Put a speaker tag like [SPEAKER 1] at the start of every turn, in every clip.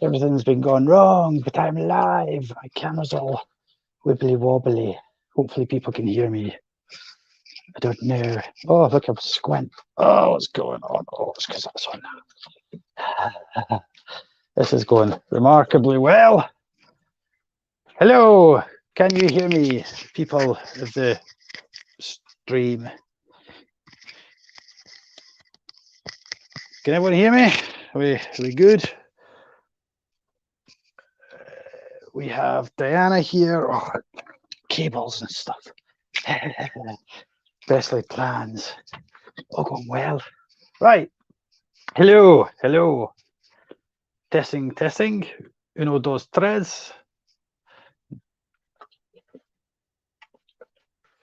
[SPEAKER 1] Everything's been going wrong, but I'm live. My camera's all wibbly wobbly. Hopefully people can hear me. I don't know. Oh, look, I'm squint. Oh, what's going on? Oh, it's because that's on. This is going remarkably well. Hello, can you hear me, people of the stream? Can everyone hear me? Are we good? We have Diana here. Oh, cables and stuff. Best laid plans. All going well. Right. Hello, hello. Testing, testing. Uno, dos, tres.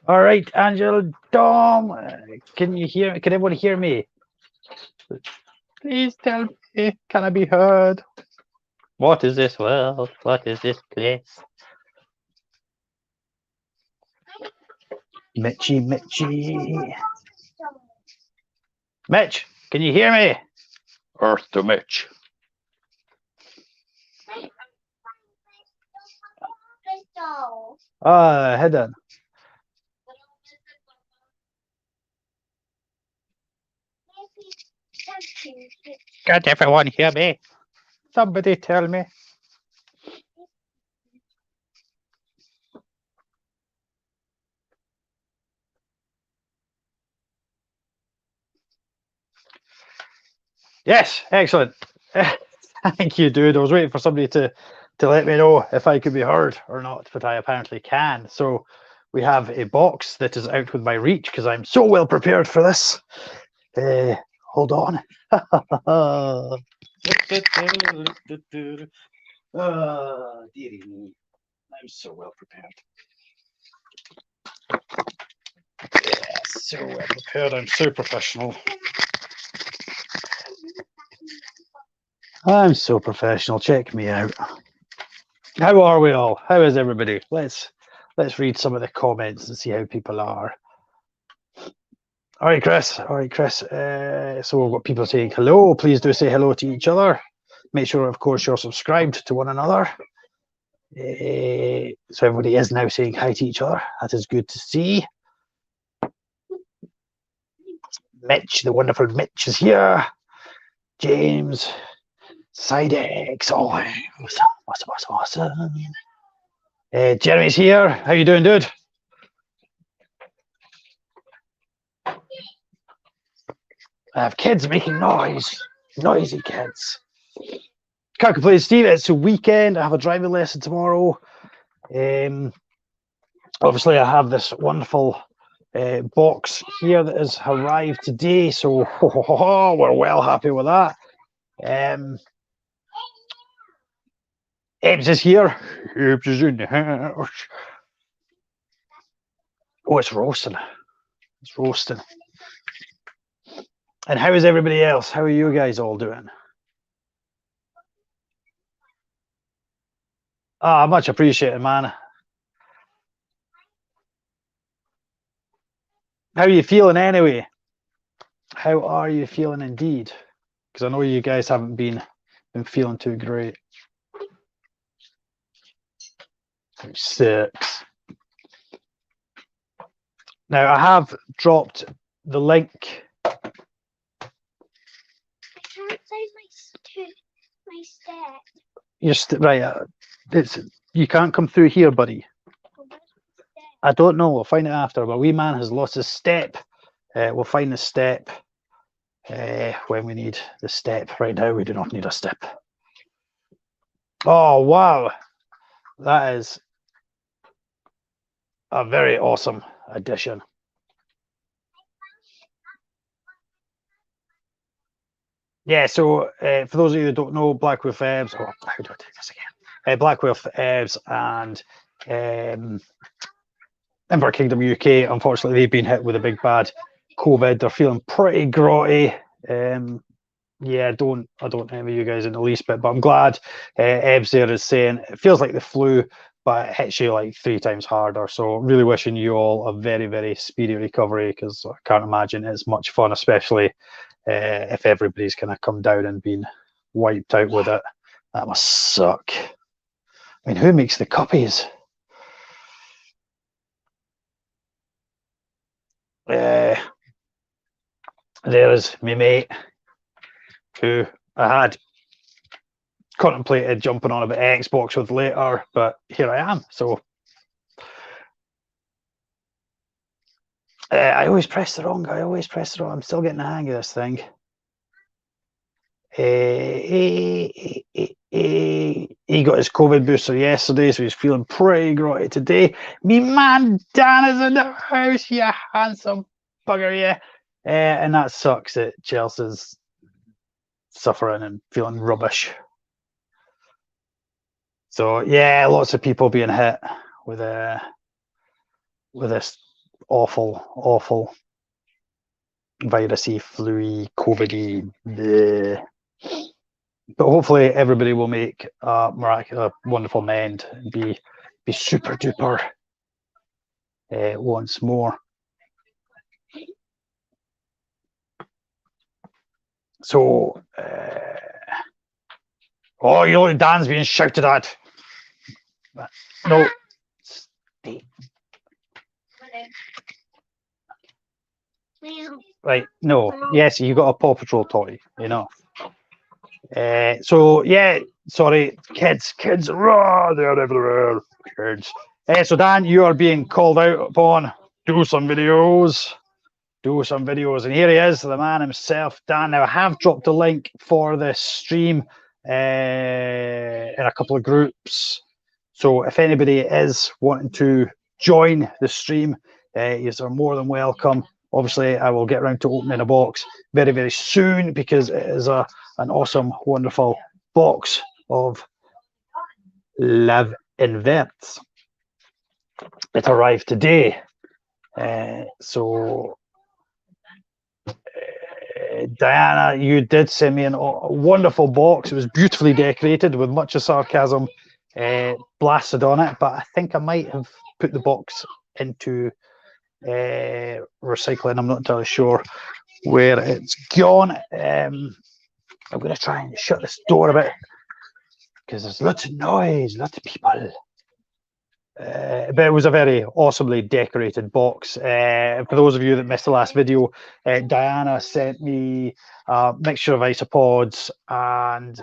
[SPEAKER 1] All right, Angela, Dom, can you hear? Can everyone hear me? Please tell me, can I be heard? What is this world? What is this place? Mitchy, Mitchy. Mitch, can you hear me? Earth to Mitch. Ah, head on. Can't everyone hear me? Somebody tell me. Yes, excellent. Thank you, dude. I was waiting for somebody to let me know if I could be heard or not, but I apparently can. So we have a box that is out with my reach because I'm so well prepared for this. Hold on. Dearie me. I'm so well prepared. Yeah, so well prepared. I'm so professional. I'm so professional. Check me out. How are we all? How is everybody? Let's read some of the comments and see how people are. All right, Chris. All right, Chris. So we've got people saying hello. Please do say hello to each other. Make sure, of course, you're subscribed to one another. So everybody is now saying hi to each other. That is good to see. Mitch, the wonderful Mitch, is here. James, Sidex. Oh, awesome. Jeremy's here. How you doing, dude? I have kids making noise. Noisy kids. Can't complain, Steve. It's a weekend. I have a driving lesson tomorrow. Obviously, I have this wonderful box here that has arrived today, so we're well happy with that. Ebbs is here. Ebbs is in the house. Oh, it's roasting. It's roasting. And how is everybody else? How are you guys all doing? Ah, much appreciated, man. How are you feeling anyway? How are you feeling indeed? Because I know you guys haven't been feeling too great. 6. Now I have dropped the link.
[SPEAKER 2] I can't say my step.
[SPEAKER 1] You're right. You can't come through here, buddy. I don't know. We'll find it after. But wee man has lost his step. We'll find the step when we need the step. Right now, we do not need a step. Oh, wow. That is a very awesome addition. Yeah, so for those of you who don't know, Black Wolf Ebs, how do I take this again? Black Wolf Ebs and Ember Kingdom UK, unfortunately, they've been hit with a big bad COVID. They're feeling pretty grotty. Yeah, I don't envy you guys in the least bit, but I'm glad Ebs there is saying it feels like the flu, but it hits you like 3 times harder. So really wishing you all a very, very speedy recovery, because I can't imagine it's much fun, especially if everybody's kind of come down and been wiped out with it. That must suck. I mean, who makes the copies? There's my mate, who I had contemplated jumping on a bit of Xbox with later, but here I am. So I always press the wrong. I'm still getting the hang of this thing. He got his COVID booster yesterday, so he's feeling pretty grotty today. Me man Dan is in the house, you handsome bugger, yeah. And that sucks that Chelsea's suffering and feeling rubbish. So yeah, lots of people being hit with this awful virusy, flu-y, COVID-y. But hopefully everybody will make a miraculous, wonderful mend and be super duper once more. So, oh, you look, Dan's being shouted at. No. Stay. Right, no. Yes, you got a Paw Patrol toy, you know. So yeah, sorry, kids, raw, they're everywhere, kids. So Dan, you are being called out upon. Do some videos, and here he is, the man himself, Dan. Now I have dropped a link for this stream in a couple of groups, so if anybody is wanting to join the stream, you are more than welcome. Obviously, I will get around to opening a box very, very soon, because it is an awesome, wonderful box of Love Inverts. It arrived today. So, Diana, you did send me a wonderful box. It was beautifully decorated with much of sarcasm blasted on it, but I think I might have put the box into recycling. I'm not entirely sure where it's gone. I'm going to try and shut this door a bit because there's lots of noise, lots of people. But it was a very awesomely decorated box. For those of you that missed the last video, Diana sent me a mixture of isopods and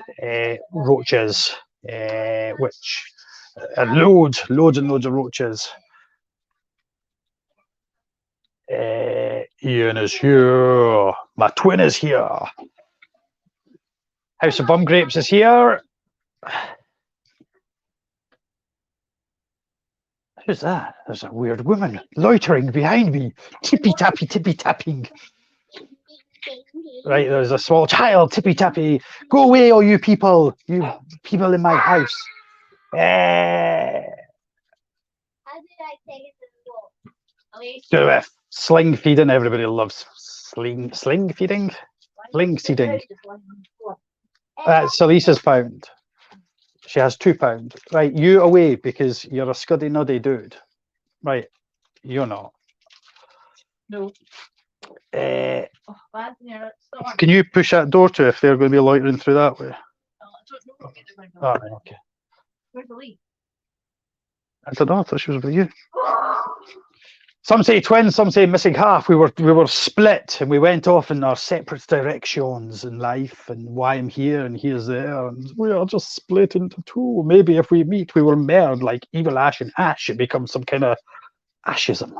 [SPEAKER 1] roaches, which loads and loads of roaches. Ian is here. My twin is here. House of Bum Grapes is here. Who's that? There's a weird woman loitering behind me. Tippy tapping. Right, there's a small child, tippy tappy. Go away, all you people in my house. Do it. Sling feeding. Everybody loves sling feeding. Sling seeding. Lisa's found. She has £2. Right, you away because you're a scuddy nuddy dude. Right, you're not.
[SPEAKER 3] No.
[SPEAKER 1] Can you push that door to if they're going to be loitering through that way? Oh, right, okay.
[SPEAKER 3] Where's the leaf?
[SPEAKER 1] I don't know. I thought she was with you. Some say twins, some say missing half. We were split and we went off in our separate directions in life, and why I'm here and here's there, and we are just split into two. Maybe if we meet, we will meld like evil Ash and Ash. It becomes some kind of ashism.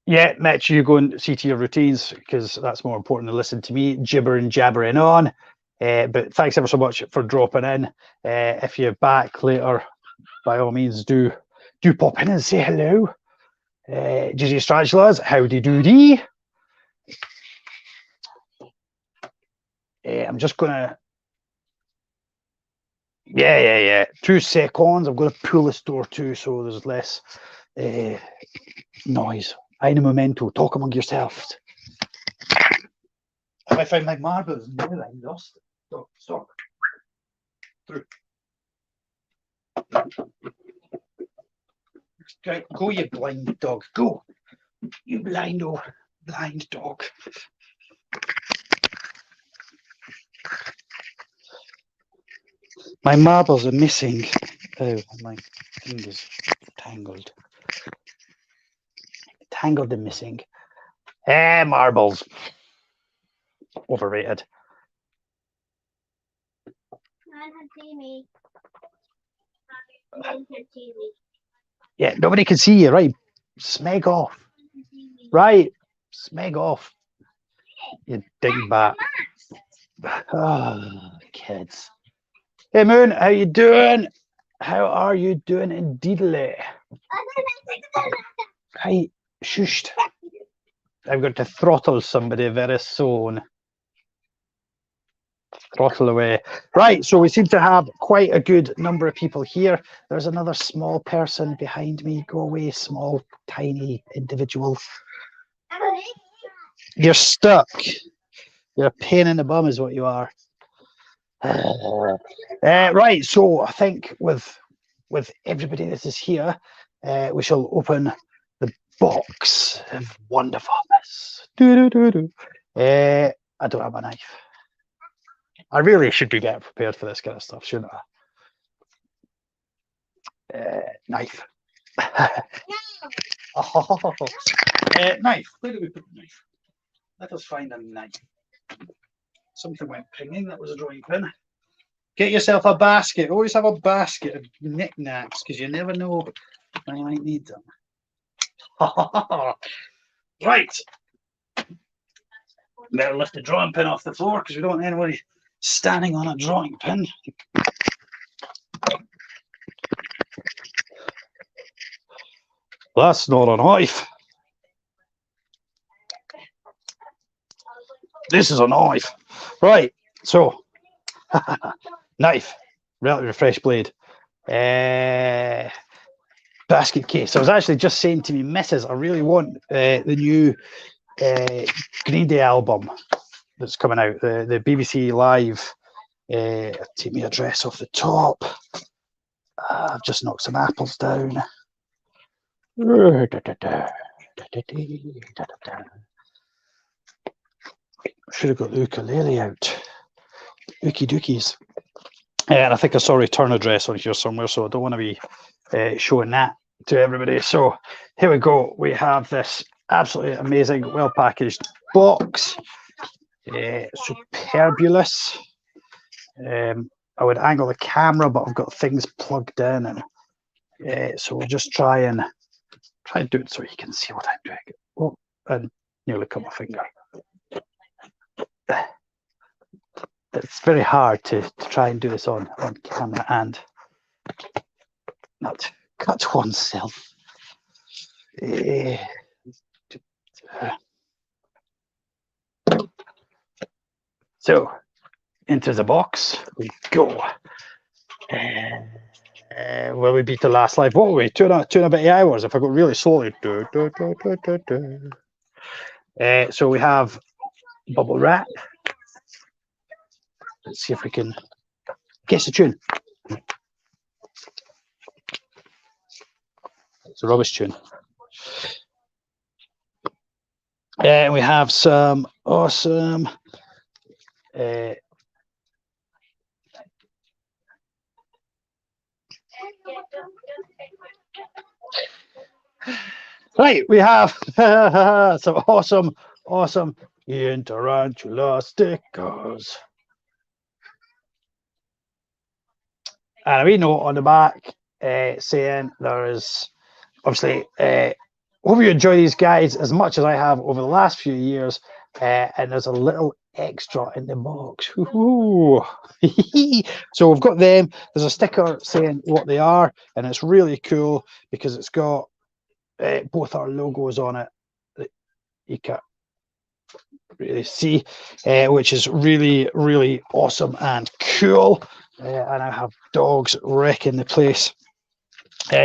[SPEAKER 1] Yeah, Mitch, you go and see to your routines because that's more important than listen to me jabbering on. But thanks ever so much for dropping in. If you're back later, by all means, do pop in and say hello. GG Strantulas, howdy doody. I'm just gonna. Yeah. 2 seconds. I'm gonna pull this door too, so there's less noise. Eine momento. Talk among yourselves. Have I found my marbles? No, I lost it. Stop. Through. Go, you blind dog. Go. You blindo. Blind dog. My marbles are missing. Oh, my fingers tangled. Tangled and missing. Marbles. Overrated.
[SPEAKER 2] Man can see me. Man can see me.
[SPEAKER 1] Yeah, nobody can see you, right? Smeg off.
[SPEAKER 2] Man can see me.
[SPEAKER 1] Right. Smeg off. You dingbat. Oh, kids. Hey, Moon, how you doing? How are you doing indeedly? Right, shushed. I've got to throttle somebody very soon. Throttle away. Right, so we seem to have quite a good number of people here. There's another small person behind me. Go away, small, tiny individual. You're stuck. You're a pain in the bum is what you are. Right, so I think with everybody that is here, we shall open the box of wonderfulness. I don't have a knife. I really should be getting prepared for this kind of stuff, shouldn't I? Knife. Oh, knife. Where do we put the knife? Let us find a knife. Something went pinging. That was a drawing pin. Get yourself a basket. Always have a basket of knickknacks because you never know when you might need them. Right. Better lift the drawing pin off the floor because we don't want anybody standing on a drawing pin. That's not a knife. This is a knife. Right, so knife, relatively fresh blade. Basket case. I was actually just saying to me, Mrs., I really want the new Green Day album that's coming out, the BBC Live. Take my address off the top. I've just knocked some apples down. Should have got the ukulele out. Ookie dookies. And I think I saw a return address on here somewhere, so I don't want to be showing that to everybody. So here we go. We have this absolutely amazing, well packaged box. Superbulous. I would angle the camera, but I've got things plugged in, and so we'll just try and do it so you can see what I'm doing. Oh, and nearly cut my finger. It's very hard to try and do this on camera and not cut oneself. So into the box we go. Will we beat the last live? What were we? Two and a bit hours if I go really slowly. So we have bubble wrap. Let's see if we can guess the tune. It's a rubbish tune. And we have some awesome right, we have some awesome tarrantula stickers. And a wee note on the back saying there is obviously hope you enjoy these guides as much as I have over the last few years, and there's a little extra in the box. So we've got them. There's a sticker saying what they are, and it's really cool because it's got both our logos on it that you can't really see, which is really awesome and cool. And I have dogs wrecking the place.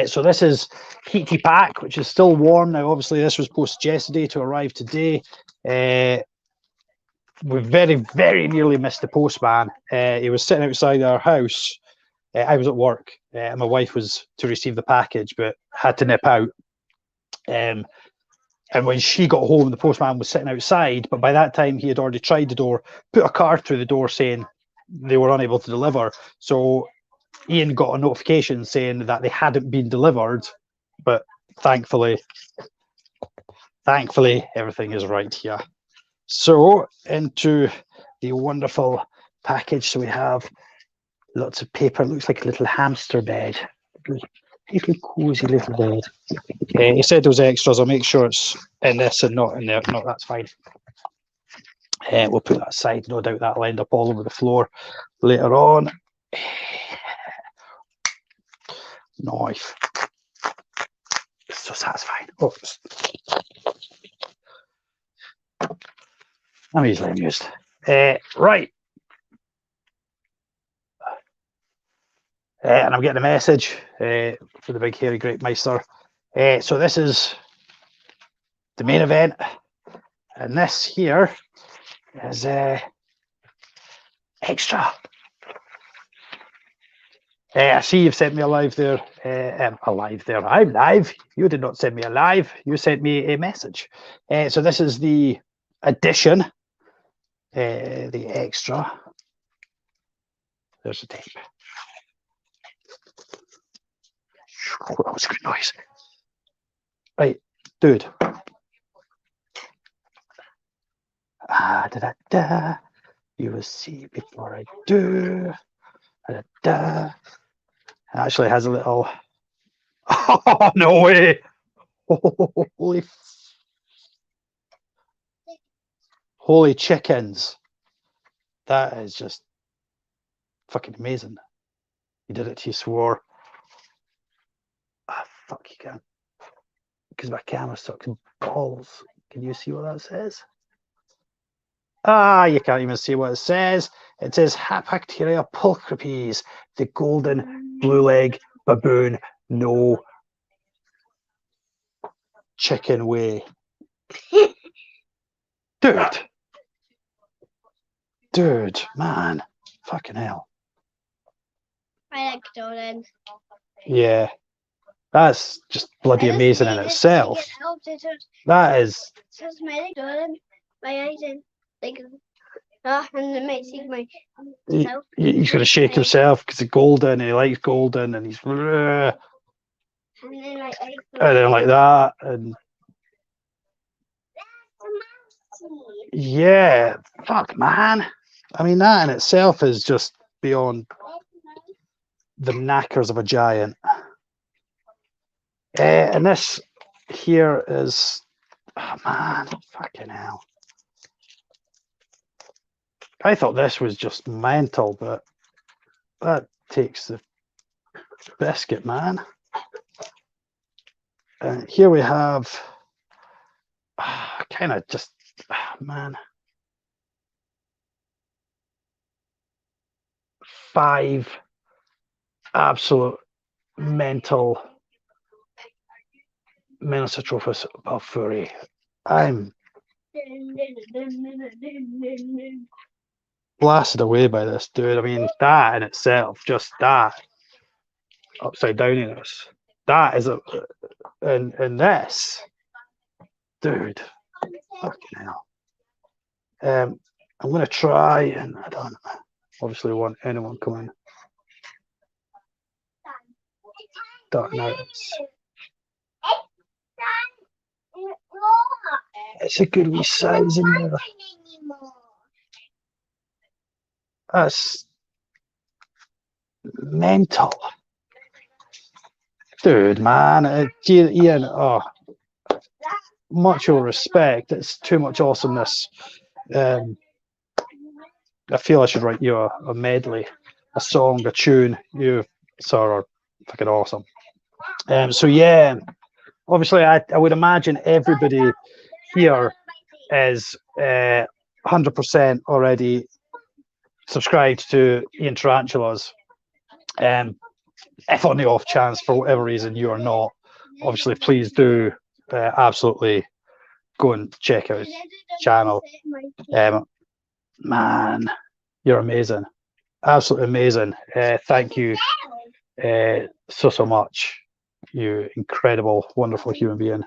[SPEAKER 1] So this is Heaty Pack, which is still warm now. Obviously, this was posted yesterday to arrive today. We very nearly missed the postman. He was sitting outside our house. I was at work, and my wife was to receive the package, but had to nip out. And when she got home, the postman was sitting outside, but by that time he had already tried the door, put a card through the door saying they were unable to deliver. So Ian got a notification saying that they hadn't been delivered, but thankfully everything is right here. So into the wonderful package. So we have lots of paper. It looks like a little hamster bed. Little cozy little bed. He said those extras. I'll make sure it's in this and not in there. No, that's fine. We'll put that aside. No doubt that'll end up all over the floor later on. Knife. It's so satisfying. Oh, I'm easily amused. Right. And I'm getting a message for the big hairy great meister. So this is the main event, and this here is extra. I see you've sent me a live there. I'm live. You did not send me a live. You sent me a message. So this is the addition, the extra. There's the tape. Oh, that was a good noise. Right, dude. Da, da, da. You will see before I do. Da, da. It actually has a little. Oh, no way! Holy chickens! That is just fucking amazing. You did it. You swore. Ah, fuck, you can't. Because my camera sucks balls. Can you see what that says? Ah, you can't even see what it says. It says Hapacteria pulchripes, the golden blue leg baboon. No chicken way. Dude, man, fucking hell.
[SPEAKER 2] I like Dolan.
[SPEAKER 1] Yeah, that's just bloody amazing in itself. That is.
[SPEAKER 2] Just my Dolan. My eyes and like, and it makes my.
[SPEAKER 1] He's going to shake himself because it's golden and he likes golden and he's. And then like that and. Yeah, fuck, man. I mean, that in itself is just beyond the knackers of a giant. And this here is, oh man, fucking hell. I thought this was just mental, but that takes the biscuit, man. And here we have kind of just, man. 5 absolute mental Minocytrophus balfouri. I'm blasted away by this, dude. I mean, that in itself, just that upside downiness, that is a, and this, dude, fucking hell. I'm gonna try, and I don't obviously want anyone coming. Dark Knights. It's a good wee size in there. That's mental. Dude, man. Ian, oh, much your respect. It's too much awesomeness. I feel I should write you a medley, a song, a tune. You are fucking awesome. So yeah, obviously I would imagine everybody here is 100% already subscribed to Ian Tarantulas. If on the off chance, for whatever reason, you are not, obviously please do absolutely go and check out his channel. Man, you're amazing, absolutely amazing. Thank you so much, you incredible, wonderful human being.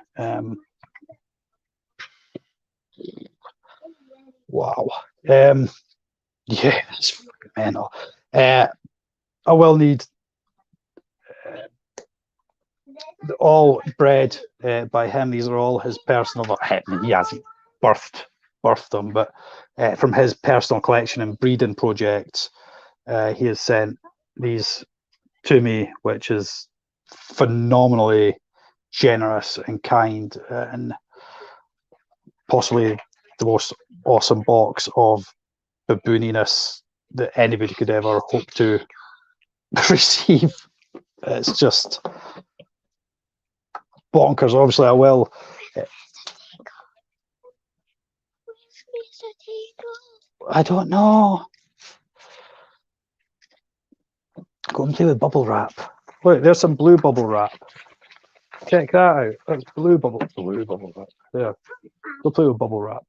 [SPEAKER 1] Wow. Yeah, it's fucking mental. I will need all bred by him. These are all his personal. He hasn't birthed them, but from his personal collection and breeding projects, he has sent these to me, which is phenomenally generous and kind, and possibly the most awesome box of babooniness that anybody could ever hope to receive. It's just bonkers. Obviously, I will. I don't know. Go and play with bubble wrap. Look, there's some blue bubble wrap. Check that out. That's blue bubble wrap. There. Go play with bubble wrap.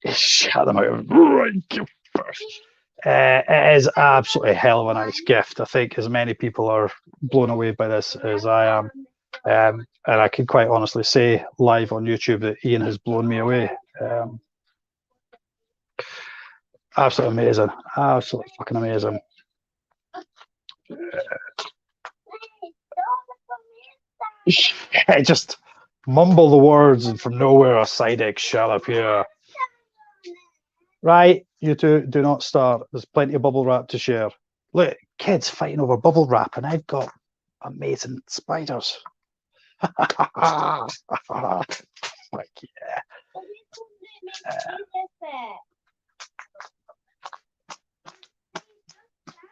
[SPEAKER 1] Shut them out. It is absolutely a hell of a nice gift. I think as many people are blown away by this as I am. And I can quite honestly say live on YouTube that Ian has blown me away. Absolutely amazing. Absolutely fucking amazing. Just mumble the words and from nowhere a side egg shall appear. Right, you two, do not start. There's plenty of bubble wrap to share. Look, kids fighting over bubble wrap, and I've got amazing spiders. Fuck yeah.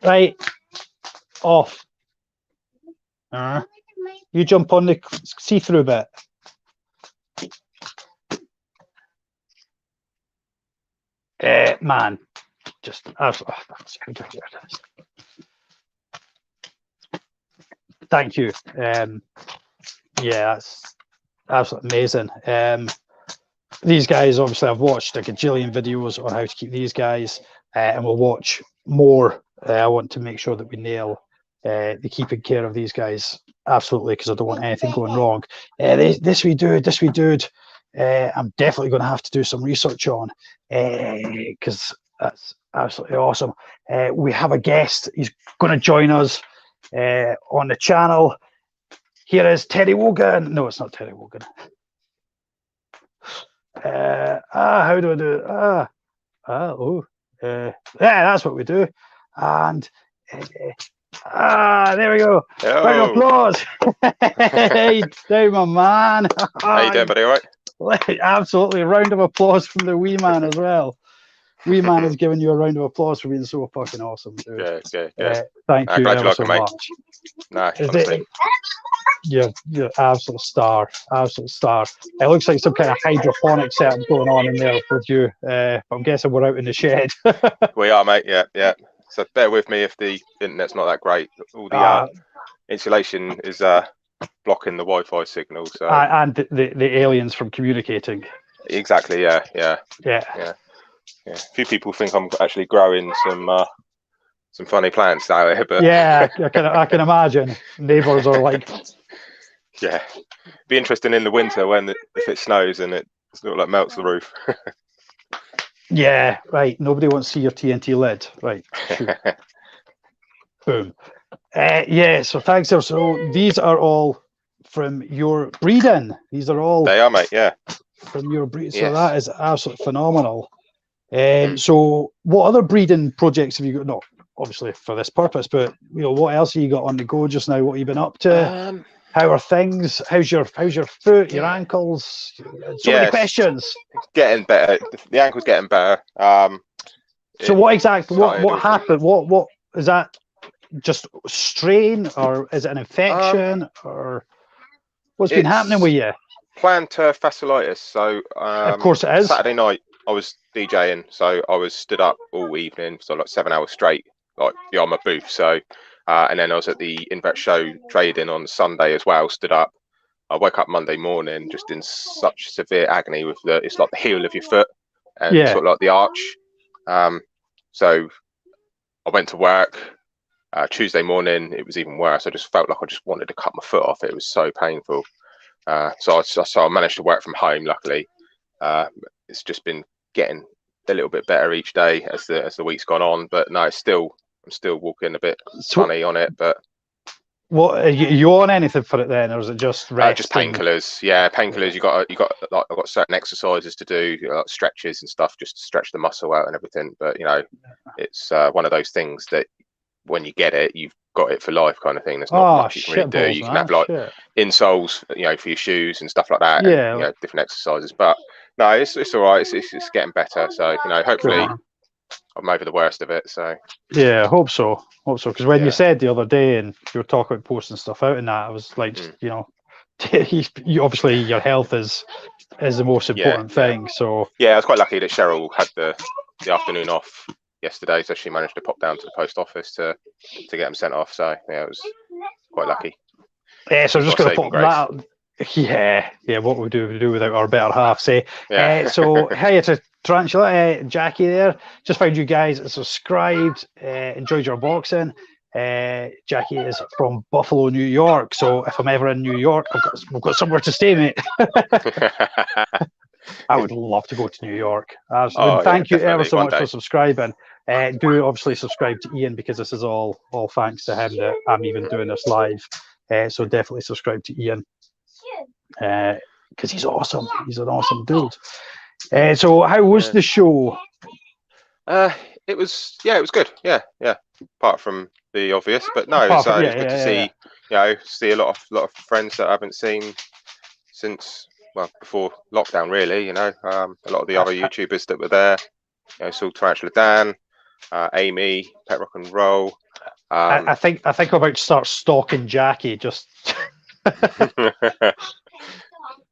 [SPEAKER 1] Right, off. You jump on the see-through bit. Man, just absolutely. Thank you. Yeah, that's absolutely amazing. These guys, obviously, I've watched a gajillion videos on how to keep these guys, and we'll watch more. I want to make sure that we nail the keeping care of these guys absolutely, because I don't want anything going wrong. This we do. I'm definitely going to have to do some research on, because that's absolutely awesome. We have a guest. He's going to join us on the channel. Here is Terry Wogan. No, it's not Terry Wogan. How do I do it? Yeah, that's what we do. And there we go.
[SPEAKER 4] Hello.
[SPEAKER 1] Round of applause. Hey, there, my man.
[SPEAKER 4] How you doing, buddy? All right?
[SPEAKER 1] Absolutely. A round of applause from the wee man as well. Wee man is giving you a round of applause for being so fucking awesome, dude.
[SPEAKER 4] Good.
[SPEAKER 1] Thank you
[SPEAKER 4] glad you
[SPEAKER 1] ever
[SPEAKER 4] like
[SPEAKER 1] so
[SPEAKER 4] it, mate.
[SPEAKER 1] much.
[SPEAKER 4] Nah, honestly.
[SPEAKER 1] You're absolute star. Absolute star. It looks like some kind of hydroponic setup going on in there with you. But I'm guessing we're out in the shed.
[SPEAKER 4] We are, mate. Yeah. So bear with me if the internet's not that great. All the insulation is blocking the Wi-Fi signal. So
[SPEAKER 1] and the aliens from communicating.
[SPEAKER 4] Exactly. Yeah. A few people think I'm actually growing some funny plants out here, but
[SPEAKER 1] yeah, I can imagine. Neighbours are like,
[SPEAKER 4] yeah, be interesting in the winter when if it snows and it sort of like melts the roof.
[SPEAKER 1] Yeah, right. Nobody wants to see your TNT lid, right? Boom. Yeah. So thanks, sir. So these are all from your breeding. These are all.
[SPEAKER 4] They are, mate. Yeah.
[SPEAKER 1] From your breed. So
[SPEAKER 4] yes.
[SPEAKER 1] that is absolutely phenomenal. So what other breeding projects have you got? Not obviously for this purpose, but what else have you got on the go just now? What have you been up to? How are things? How's your foot, your ankles? So many questions.
[SPEAKER 4] Getting better. The ankle's getting better.
[SPEAKER 1] So what exactly? What happened? What is that? Just strain, or is it an infection, or what's been happening with you?
[SPEAKER 4] Plantar fasciitis. So
[SPEAKER 1] of course it is.
[SPEAKER 4] Saturday night I was DJing, so I was stood up all evening, so like 7 hours straight, like behind my booth. So and then I was at the Invert Show trading on Sunday as well, stood up. I woke up Monday morning just in such severe agony with it's like the heel of your foot and sort of like the arch. So I went to work. Tuesday morning it was even worse. I just felt like I just wanted to cut my foot off. It was so painful. So I managed to work from home. Luckily, it's just been getting a little bit better each day as the week's gone on. But no, I'm still walking a bit funny on it. But
[SPEAKER 1] what are you on anything for it then, or is it just rest?
[SPEAKER 4] just painkillers. Yeah, painkillers. You got like I've got certain exercises to do, like stretches and stuff, just to stretch the muscle out and everything. But it's one of those things that when you get it, you've got it for life, kind of thing. There's not much you can really do. You can have like insoles, for your shoes and stuff like that.
[SPEAKER 1] Yeah,
[SPEAKER 4] and, different exercises. But no, it's all right. It's getting better. So hopefully I'm over the worst of it. So
[SPEAKER 1] yeah, I hope so. Because when you said the other day, and you were talking about posting stuff out and that, I was like, you obviously your health is the most important thing. So
[SPEAKER 4] I was quite lucky that Cheryl had the afternoon off yesterday, so she managed to pop down to the post office to get them sent off. So it was quite lucky.
[SPEAKER 1] Yeah, so I'm just going to pop that. Yeah. What we do without our better half, say. So hey, it's a tarantula, Jackie there. Just found you guys subscribed. Enjoyed your boxing. Jackie is from Buffalo, New York. So if I'm ever in New York, we've got somewhere to stay, mate. I would love to go to New York. Thank you ever so much for subscribing. Do obviously subscribe to Ian, because this is all thanks to him that I'm even doing this live. So definitely subscribe to Ian, because he's awesome. He's an awesome dude. So how was the show?
[SPEAKER 4] It was good. Yeah. Apart from the obvious, but no, it's good to see a lot of friends that I haven't seen since before lockdown, really. A lot of the other YouTubers that were there. Saw Tarantula Dan, Amy, Pet Rock and Roll.
[SPEAKER 1] I think I'm about to start stalking Jackie. Just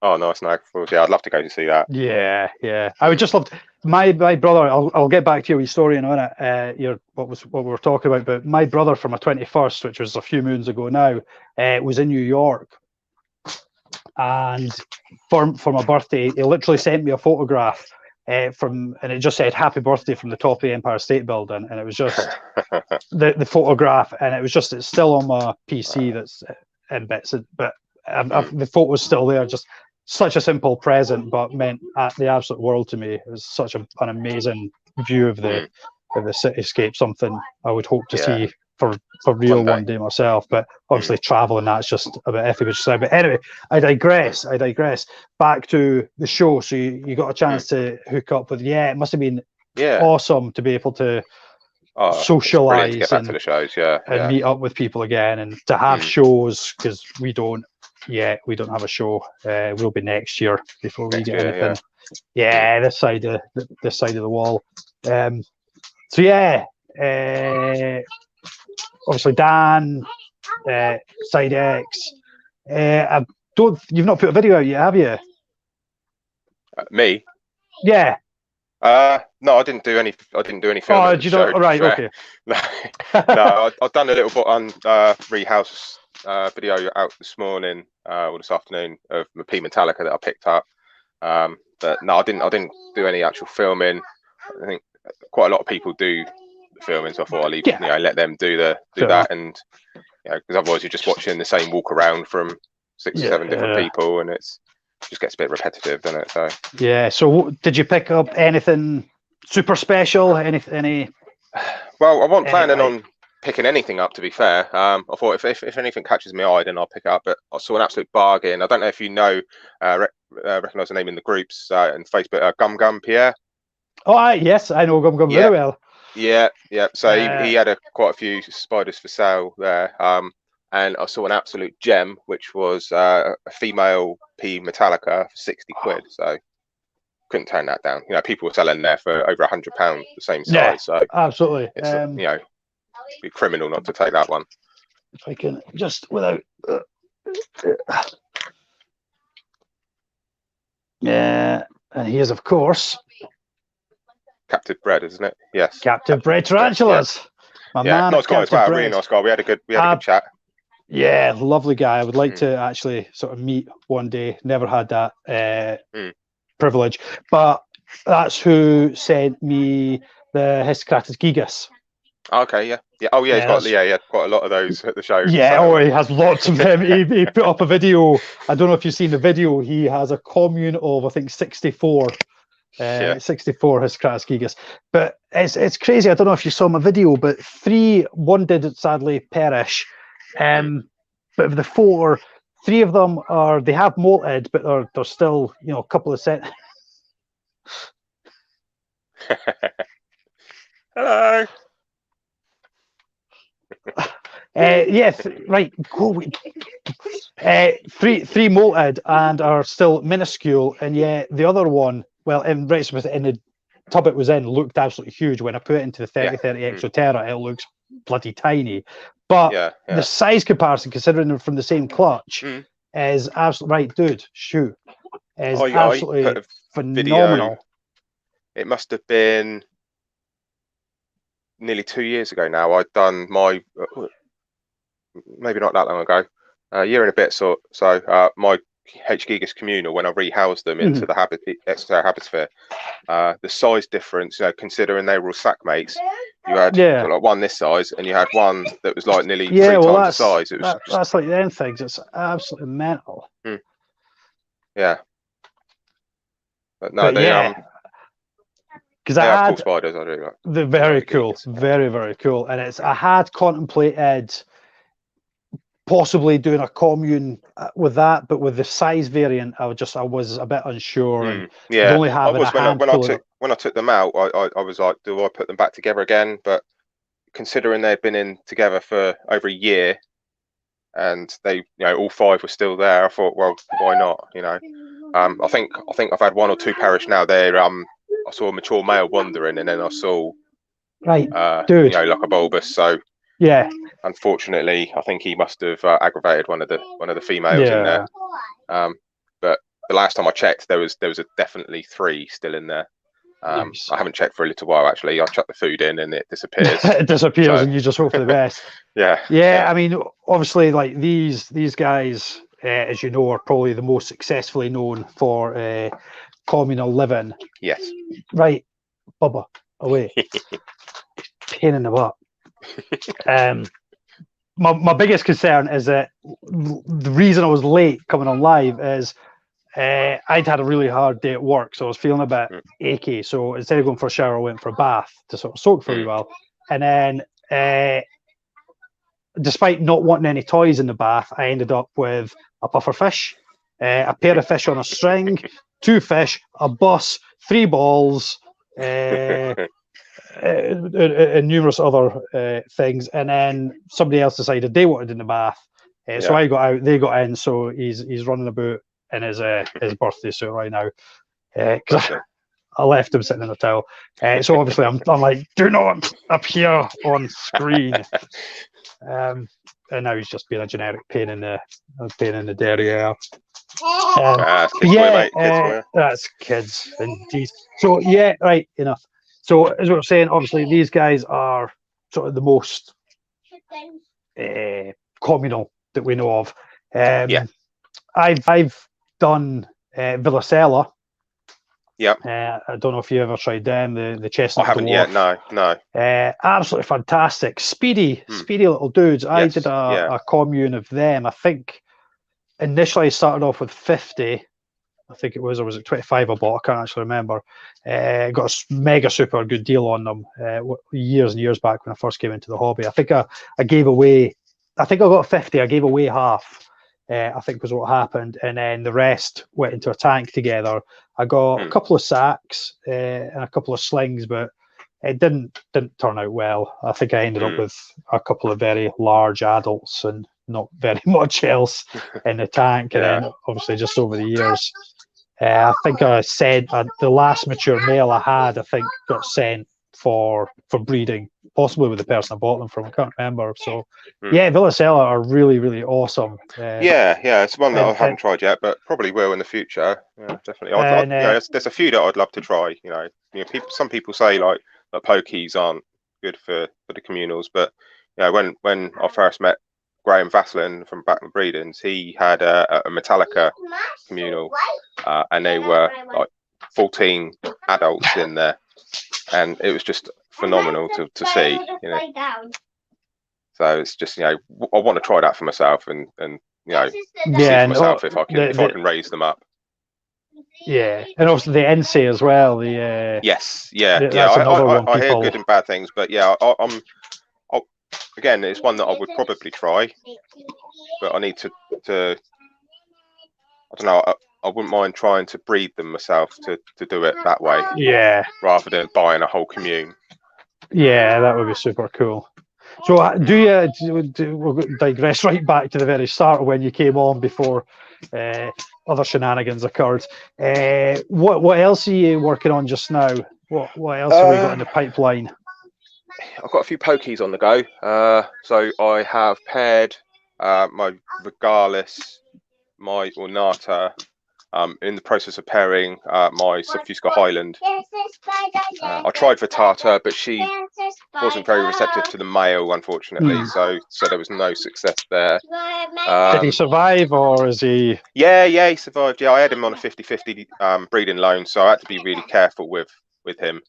[SPEAKER 4] oh, nice. No, yeah, I'd love to go to see that.
[SPEAKER 1] Yeah. I would just love my brother. I'll get back to your story in a minute. What we were talking about, but my brother for my 21st, which was a few moons ago now, was in New York, and for my birthday, he literally sent me a photograph. And it just said "Happy Birthday" from the top of the Empire State Building, and it was just the photograph, and it's still on my PC that's in bits, but the photo's still there. Just such a simple present, but meant the absolute world to me. It was such an amazing view of the cityscape. Something I would hope to see for real one day myself, but obviously traveling, that's just a bit iffy. But anyway, I digress. Back to the show. So you got a chance to hook up with. It must have been awesome to be able to socialize
[SPEAKER 4] to get back to the shows,
[SPEAKER 1] and meet up with people again, and to have shows, because we don't have a show. We'll be next year before we get anything. This side of the wall. Obviously Dan, Side X. You've not put a video out yet, have you?
[SPEAKER 4] Me?
[SPEAKER 1] Yeah.
[SPEAKER 4] No, I didn't do any filming.
[SPEAKER 1] Oh, did you not? Right, okay.
[SPEAKER 4] No, I've done a little bit on Rehouse video out this morning or this afternoon of my P Metallica that I picked up. But no, I didn't do any actual filming. I think quite a lot of people do the filming, so I thought I'll let them do that, and because otherwise you're just watching the same walk around from 6 or 7 different people, and it's just gets a bit repetitive, doesn't it? So
[SPEAKER 1] So did you pick up anything super special? Any?
[SPEAKER 4] Well, I wasn't planning on picking anything up, to be fair. I thought if anything catches my eye, then I'll pick it up. But I saw an absolute bargain. I don't know if you know, recognise the name in the groups and Facebook. Gum Pierre.
[SPEAKER 1] Oh, yes, I know Gum very well.
[SPEAKER 4] Yeah. So he had quite a few spiders for sale there. And I saw an absolute gem, which was a female P Metallica for 60 quid. So couldn't turn that down. People were selling there for over £100, the same size.
[SPEAKER 1] Yeah,
[SPEAKER 4] so
[SPEAKER 1] absolutely.
[SPEAKER 4] It's it'd be criminal not to take that one.
[SPEAKER 1] If I can just without. And he is, of course,
[SPEAKER 4] captive bred, isn't it? Yes.
[SPEAKER 1] Captive bred tarantulas. My man,
[SPEAKER 4] nice guy as well. Really nice guy. We had a good chat.
[SPEAKER 1] Yeah, lovely guy. I would like to actually sort of meet one day. Never had that privilege, but that's who sent me the Histocratus gigas.
[SPEAKER 4] Okay, yeah, yeah. Oh, yeah, he's
[SPEAKER 1] Yeah,
[SPEAKER 4] got
[SPEAKER 1] that's-
[SPEAKER 4] he had quite a lot of those at the show.
[SPEAKER 1] Yeah,
[SPEAKER 4] so,
[SPEAKER 1] he has lots of them. He put up a video. I don't know if you've seen the video. He has a commune of, I think, 64.
[SPEAKER 4] yeah.
[SPEAKER 1] 64 has Gigas. But it's crazy. I don't know if you saw my video, but one did sadly perish. But of the 4, 3 of them they have molted, but they're still, a couple of set.
[SPEAKER 4] Hello.
[SPEAKER 1] Right. Go. Three molted and are still minuscule, and yet the other one, well, in the tub it was in, looked absolutely huge. When I put it into the 3030 Exoterra, it looks bloody tiny. But the size comparison, considering they're from the same clutch, is absolutely right, dude. Shoot, is absolutely phenomenal.
[SPEAKER 4] It must have been nearly 2 years ago now. I'd done my maybe not that long ago, a year and a bit. So my H. gigas communal, when I rehoused them into the Exoterra Habitasphere, the size difference, considering they were all sack mates, you had like one this size, and you had one that was like nearly 3 times the size. It was
[SPEAKER 1] that's like the end things. It's absolutely mental.
[SPEAKER 4] Yeah, but no,
[SPEAKER 1] because I had
[SPEAKER 4] cool spiders. I do like.
[SPEAKER 1] They're very cool, very, very cool. And I had contemplated possibly doing a commune with that, but with the size variant, I was a bit unsure. And only having
[SPEAKER 4] when I took them out, I was like, do I put them back together again? But considering they'd been in together for over a year, and they, all 5 were still there, I thought, well, why not? I think I've had 1 or 2 perish now. I saw a mature male wandering, and then I saw
[SPEAKER 1] dude,
[SPEAKER 4] like a bulbous. So
[SPEAKER 1] yeah,
[SPEAKER 4] unfortunately, I think he must have aggravated one of the females in there. But the last time I checked, there was definitely 3 still in there. I haven't checked for a little while actually. I chucked the food in and it disappears.
[SPEAKER 1] It disappears, and you just hope for the best.
[SPEAKER 4] Yeah.
[SPEAKER 1] I mean, obviously, like these guys, as you know, are probably the most successfully known for communal living.
[SPEAKER 4] Yes.
[SPEAKER 1] Right, Bubba, away. Pain in the butt. My biggest concern is that the reason I was late coming on live is I'd had a really hard day at work, so I was feeling a bit achy. So instead of going for a shower, I went for a bath to sort of soak for a wee while. And then, despite not wanting any toys in the bath, I ended up with a puffer fish, a pair of fish on a string, 2 fish, a bus, 3 balls, and numerous other things. And then somebody else decided they wanted in the bath, so I got out, they got in. So he's running about in his birthday suit right now. I left him sitting in a towel. So obviously I'm like, do not appear on screen. And now he's just being a generic pain in the derriere. That's kids indeed. So right, enough. So as we were saying, obviously these guys are sort of the most communal that we know of. I've done Villicella. I don't know if you ever tried them, the chestnut.
[SPEAKER 4] I haven't yet. No.
[SPEAKER 1] Absolutely fantastic, speedy little dudes. I did a commune of them. I think initially I started off with 50. I think it was, or was it 25 I bought? I can't actually remember. Got a mega super good deal on them years and years back when I first came into the hobby. I think I gave away, I think I got 50. I gave away half. I think was what happened, and then the rest went into a tank together. I got a couple of sacks and a couple of slings, but it didn't turn out well. I think I ended up with a couple of very large adults and not very much else in the tank. And then obviously just over the years, I think I said the last mature male I had, I think, got sent for breeding, possibly with the person I bought them from. I can't remember. So Villicella are really, really awesome.
[SPEAKER 4] It's one that I haven't tried yet, but probably will in the future. Yeah, definitely. There's a few that I'd love to try. Some people say like that pokies aren't good for the communals, but when I first met Graham Vaslin from Backman Breedings, he had a Metallica communal, and they were like 14 adults in there, and it was just phenomenal to see. So it's just, I want to try that for myself and see
[SPEAKER 1] Yeah,
[SPEAKER 4] for myself if I can raise them up.
[SPEAKER 1] Yeah, and also the NC as well. The
[SPEAKER 4] yes,
[SPEAKER 1] that's another one.
[SPEAKER 4] I hear good and bad things, but yeah, again, it's one that I would probably try, but I need to I don't know. I wouldn't mind trying to breed them myself to do it that way.
[SPEAKER 1] Yeah,
[SPEAKER 4] rather than buying a whole commune.
[SPEAKER 1] Yeah, that would be super cool. So we'll digress right back to the very start when you came on before other shenanigans occurred. What else are you working on just now? What else have we got in the pipeline?
[SPEAKER 4] I've got a few pokies on the go. So I have paired my Regalis, my Ornata. In the process of pairing my Subfusca Highland. I tried for Tata, but she wasn't very receptive to the male, unfortunately. So there was no success there.
[SPEAKER 1] Did he survive, or is he?
[SPEAKER 4] Yeah, he survived. Yeah, I had him on a 50-50 breeding loan, so I had to be really careful with him.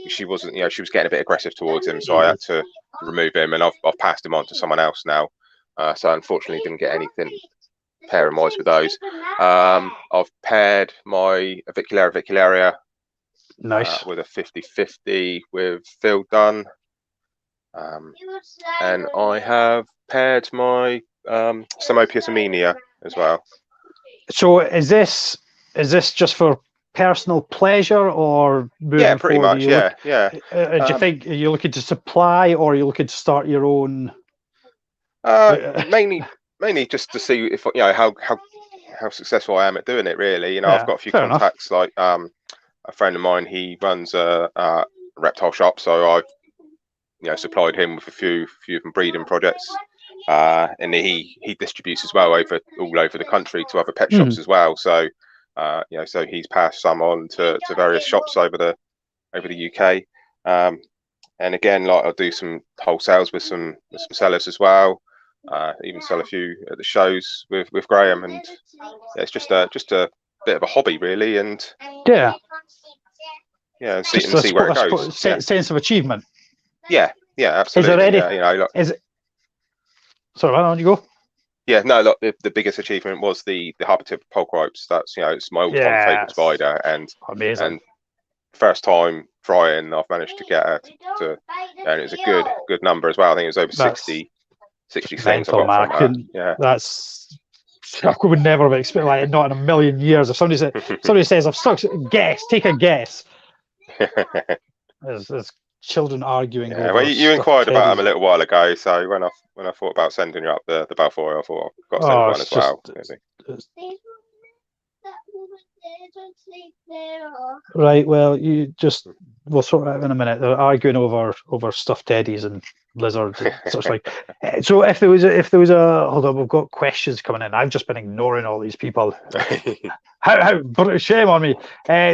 [SPEAKER 4] She wasn't, she was getting a bit aggressive towards him, so I had to remove him, and I've passed him on to someone else now. So unfortunately, didn't get anything pairing wise with those. I've paired my Avicularia
[SPEAKER 1] Nice.
[SPEAKER 4] with a 50-50 with Phil Dunn, and I have paired my Samopius Amenia as well.
[SPEAKER 1] So is this just for personal pleasure, or
[SPEAKER 4] yeah, pretty much, yeah.
[SPEAKER 1] Do you think you're looking to supply, or are you looking to start your own?
[SPEAKER 4] Mainly just to see if how successful I am at doing it. Really, I've got a few contacts. Like a friend of mine, he runs a reptile shop, so I've supplied him with a few of them breeding projects, and he distributes as well all over the country to other pet shops as well. So so he's passed some on to various shops over the UK, and again, like I'll do some wholesales with some sellers as well. Even sell a few at the shows with Graham, and it's just a bit of a hobby, really, and see where it goes.
[SPEAKER 1] Sense of achievement.
[SPEAKER 4] Yeah, absolutely.
[SPEAKER 1] Is it? Sorry, why don't you go?
[SPEAKER 4] Yeah, no, look, the biggest achievement was the Harpatip Polcrypes. That's it's my all-time favourite spider, and
[SPEAKER 1] amazing.
[SPEAKER 4] And first time trying, I've managed to get her to and it's a good number as well. I think it was over 60 things I got from her.
[SPEAKER 1] That's I would never have expected, like, not in a million years. If somebody says I've stuck, take a guess. There's children arguing.
[SPEAKER 4] Yeah, well, you inquired about them a little while ago, so when I thought about sending you up the Balfour, I thought I've got to send one as well.
[SPEAKER 1] Right, well, we'll sort it out in a minute. They're arguing over stuffed teddies and lizards and such like. So if there was a hold on, we've got questions coming in. I've just been ignoring all these people. how shame on me.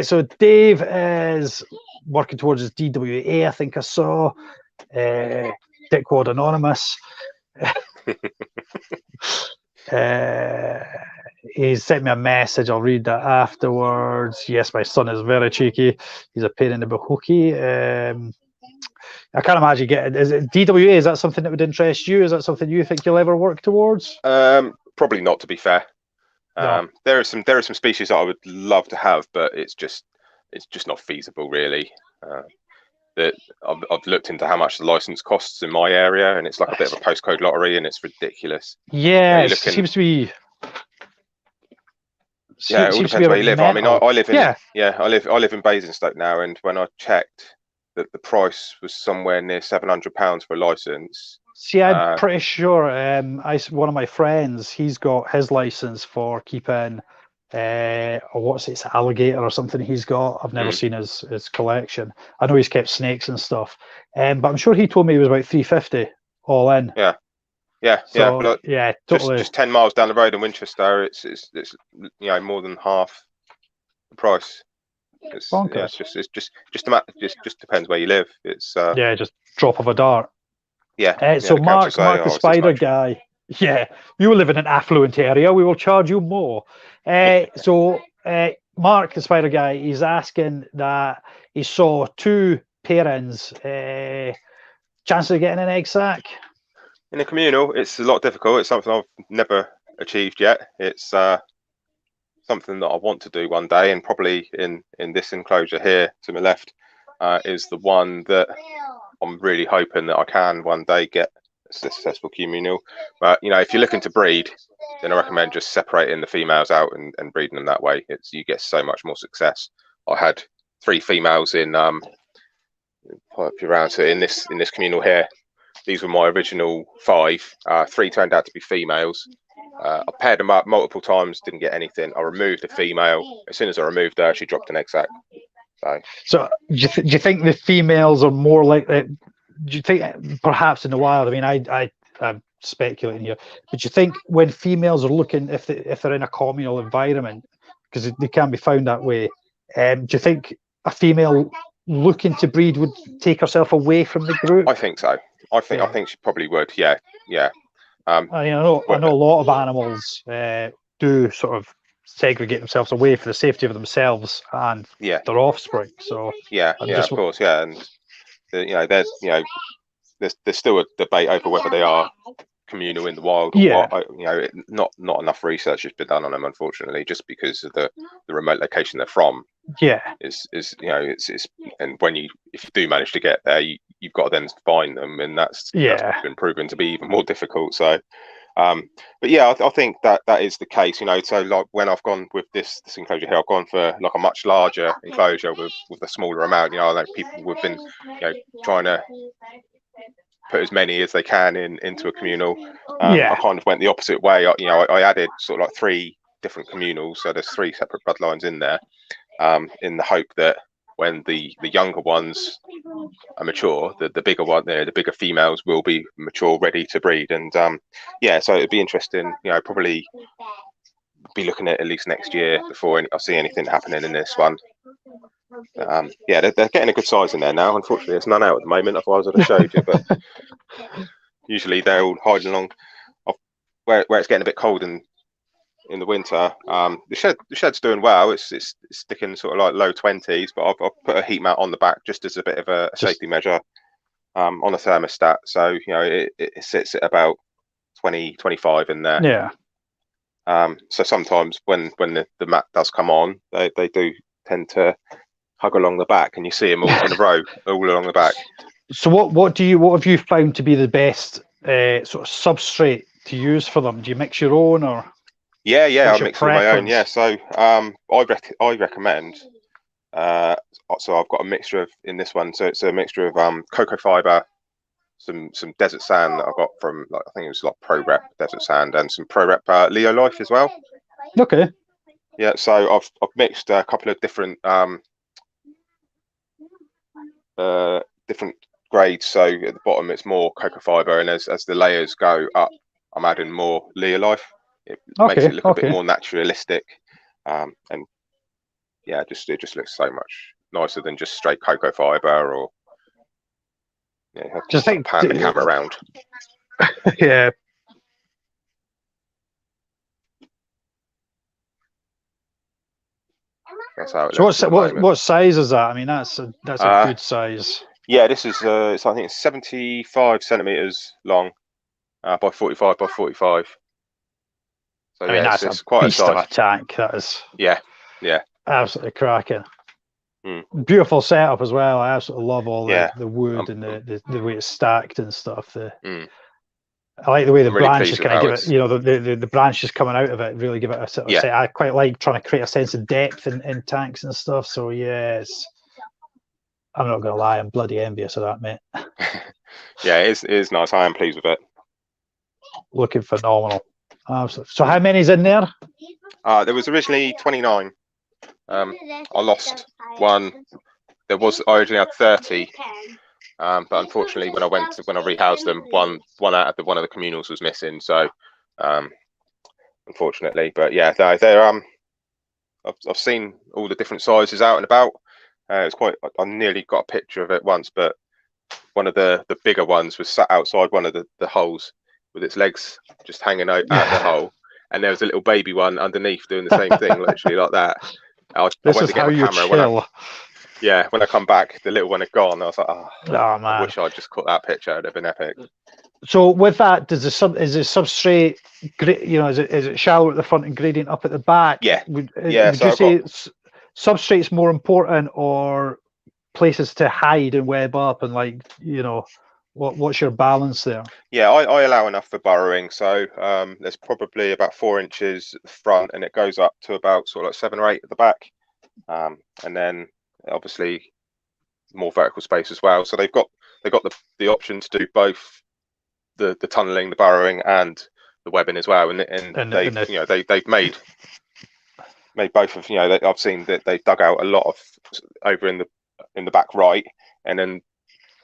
[SPEAKER 1] So Dave is working towards his DWA, I think I saw. Dickwad Anonymous. He sent me a message. I'll read that afterwards. Yes, my son is very cheeky. He's a pain in the bahookie. I can't imagine is it DWA? Is that something that would interest you? Is that something you think you'll ever work towards?
[SPEAKER 4] Probably not, to be fair.
[SPEAKER 1] No.
[SPEAKER 4] There are some species that I would love to have, but it's just not feasible, really. That I've looked into how much the license costs in my area, and it's like a bit of a postcode lottery, and it's ridiculous.
[SPEAKER 1] Yeah, it seems to be.
[SPEAKER 4] Yeah, it all depends where you live. I mean, I live in I live in Basingstoke now, and when I checked, that the price was somewhere near £700 for a license.
[SPEAKER 1] See, I'm pretty sure. One of my friends, he's got his license for keeping, it's alligator or something. He's got. I've never seen his collection. I know he's kept snakes and stuff, but I'm sure he told me it was about £350 all in. Totally.
[SPEAKER 4] Just 10 miles down the road in Winchester, it's more than half the price. It's just depends where you live. It's
[SPEAKER 1] just drop of a dart. So Mark the spider guy. Yeah, you live in an affluent area. We will charge you more. So Mark the spider guy, he's asking that he saw 2 pairings, chances of getting an egg sac?
[SPEAKER 4] In a communal, it's a lot difficult. It's something I've never achieved yet. It's something that I want to do one day, and probably in this enclosure here to my left is the one that I'm really hoping that I can one day get a successful communal. But you know, if you're looking to breed, then I recommend just separating the females out and breeding them that way. You get so much more success. I had 3 females in so in this communal here. These were my original 5. 3 turned out to be females. I paired them up multiple times, didn't get anything. I removed the female. As soon as I removed her, she dropped an egg sac.
[SPEAKER 1] So do you think the females are more like that? Do you think perhaps in the wild? I mean, I'm speculating here, but do you think when females are looking, if they're in a communal environment, because they can be found that way, do you think a female looking to breed would take herself away from the group?
[SPEAKER 4] I think so. I think she probably would. Yeah.
[SPEAKER 1] I know a lot of animals do sort of segregate themselves away for the safety of themselves and their offspring. So
[SPEAKER 4] of course, and there's still a debate over whether they are communal in the wild or what. Not enough research has been done on them, unfortunately, just because of the remote location they're from. It's and if you do manage to get there, you've got to then find them, and that's been proven to be even more difficult. So but I think that is the case. So like when I've gone with this enclosure here, I've gone for like a much larger enclosure with a smaller amount. I know people have been trying to put as many as they can into a communal. I kind of went the opposite way. I added sort of like 3 different communals, so there's 3 separate bloodlines in there, in the hope that when the younger ones are mature, the bigger one, the bigger females will be mature, ready to breed. And so it'd be interesting. Probably be looking at least next year before I see anything happening in this one. They're getting a good size in there now. Unfortunately, there's none out at the moment. Otherwise, I'd have showed you. But usually they're all hiding along where it's getting a bit cold in the winter. The shed's doing well. It's sticking sort of like low 20s, but I've put a heat mat on the back just as a bit of a safety measure on a thermostat. So it sits at about 20-25 in there. So sometimes when the mat does come on, they do tend to hug along the back, and you see them all in a row all along the back.
[SPEAKER 1] So what have you found to be the best sort of substrate to use for them? Do you mix your own, or
[SPEAKER 4] I mix all my own. So I recommend so I've got a mixture of, in this one, so it's a mixture of cocoa fiber, some desert sand that I got from, like, I think it was like Pro Rep desert sand, and some Pro Rep Leo Life as well.
[SPEAKER 1] Okay.
[SPEAKER 4] So I've mixed a couple of different different grades. So at the bottom it's more cocoa fiber, and as the layers go up, I'm adding more Leo Life. It makes it look a bit more naturalistic, and it just looks so much nicer than just straight cocoa fiber, or just pan the camera around. That's how it looks.
[SPEAKER 1] So what size is that? I mean, that's a good size.
[SPEAKER 4] This is I think it's 75 centimeters long, by 45 by 45. So
[SPEAKER 1] I mean, that's
[SPEAKER 4] it's
[SPEAKER 1] a
[SPEAKER 4] quite
[SPEAKER 1] beast
[SPEAKER 4] a size.
[SPEAKER 1] of a tank. That is
[SPEAKER 2] absolutely
[SPEAKER 1] cracking. Beautiful setup as well. I absolutely love all the wood and the way it's stacked and stuff. I like the way the branches kind of give it, the branches coming out of it really give it a sort of I quite like trying to create a sense of depth in tanks and stuff. So I'm not going to lie, I'm bloody envious of that, mate.
[SPEAKER 4] It is nice. I am pleased with it.
[SPEAKER 1] Looking phenomenal. Absolutely. So how many's in there?
[SPEAKER 4] There was originally 29. I lost one. I originally had 30. But unfortunately, when I rehoused them, one out of one of the communals was missing. So, unfortunately, but they're I've seen all the different sizes out and about. It's quite. I nearly got a picture of it once, but one of the bigger ones was sat outside one of the holes with its legs just hanging out the hole, and there was a little baby one underneath doing the same thing, literally like that. I went to get my camera yeah, when I come back, the little one had gone. I was like, oh,
[SPEAKER 1] Oh
[SPEAKER 4] I
[SPEAKER 1] man.
[SPEAKER 4] wish I'd just caught that picture. It'd have been epic.
[SPEAKER 1] So with that, is the substrate, is it shallow at the front and gradient up at the back?
[SPEAKER 4] Yeah.
[SPEAKER 1] Would
[SPEAKER 4] Yeah,
[SPEAKER 1] would
[SPEAKER 4] so
[SPEAKER 1] you
[SPEAKER 4] I've
[SPEAKER 1] say
[SPEAKER 4] got-
[SPEAKER 1] substrate's more important, or places to hide and web up, and what's your balance there?
[SPEAKER 4] Yeah, I allow enough for burrowing. So there's probably about 4 inches at the front, and it goes up to about sort of like 7 or 8 at the back. And then obviously more vertical space as well. So they've got the option to do both the tunneling, the burrowing, and the webbing as well. And they've made both of I've seen that they've dug out a lot of over in the back right, and then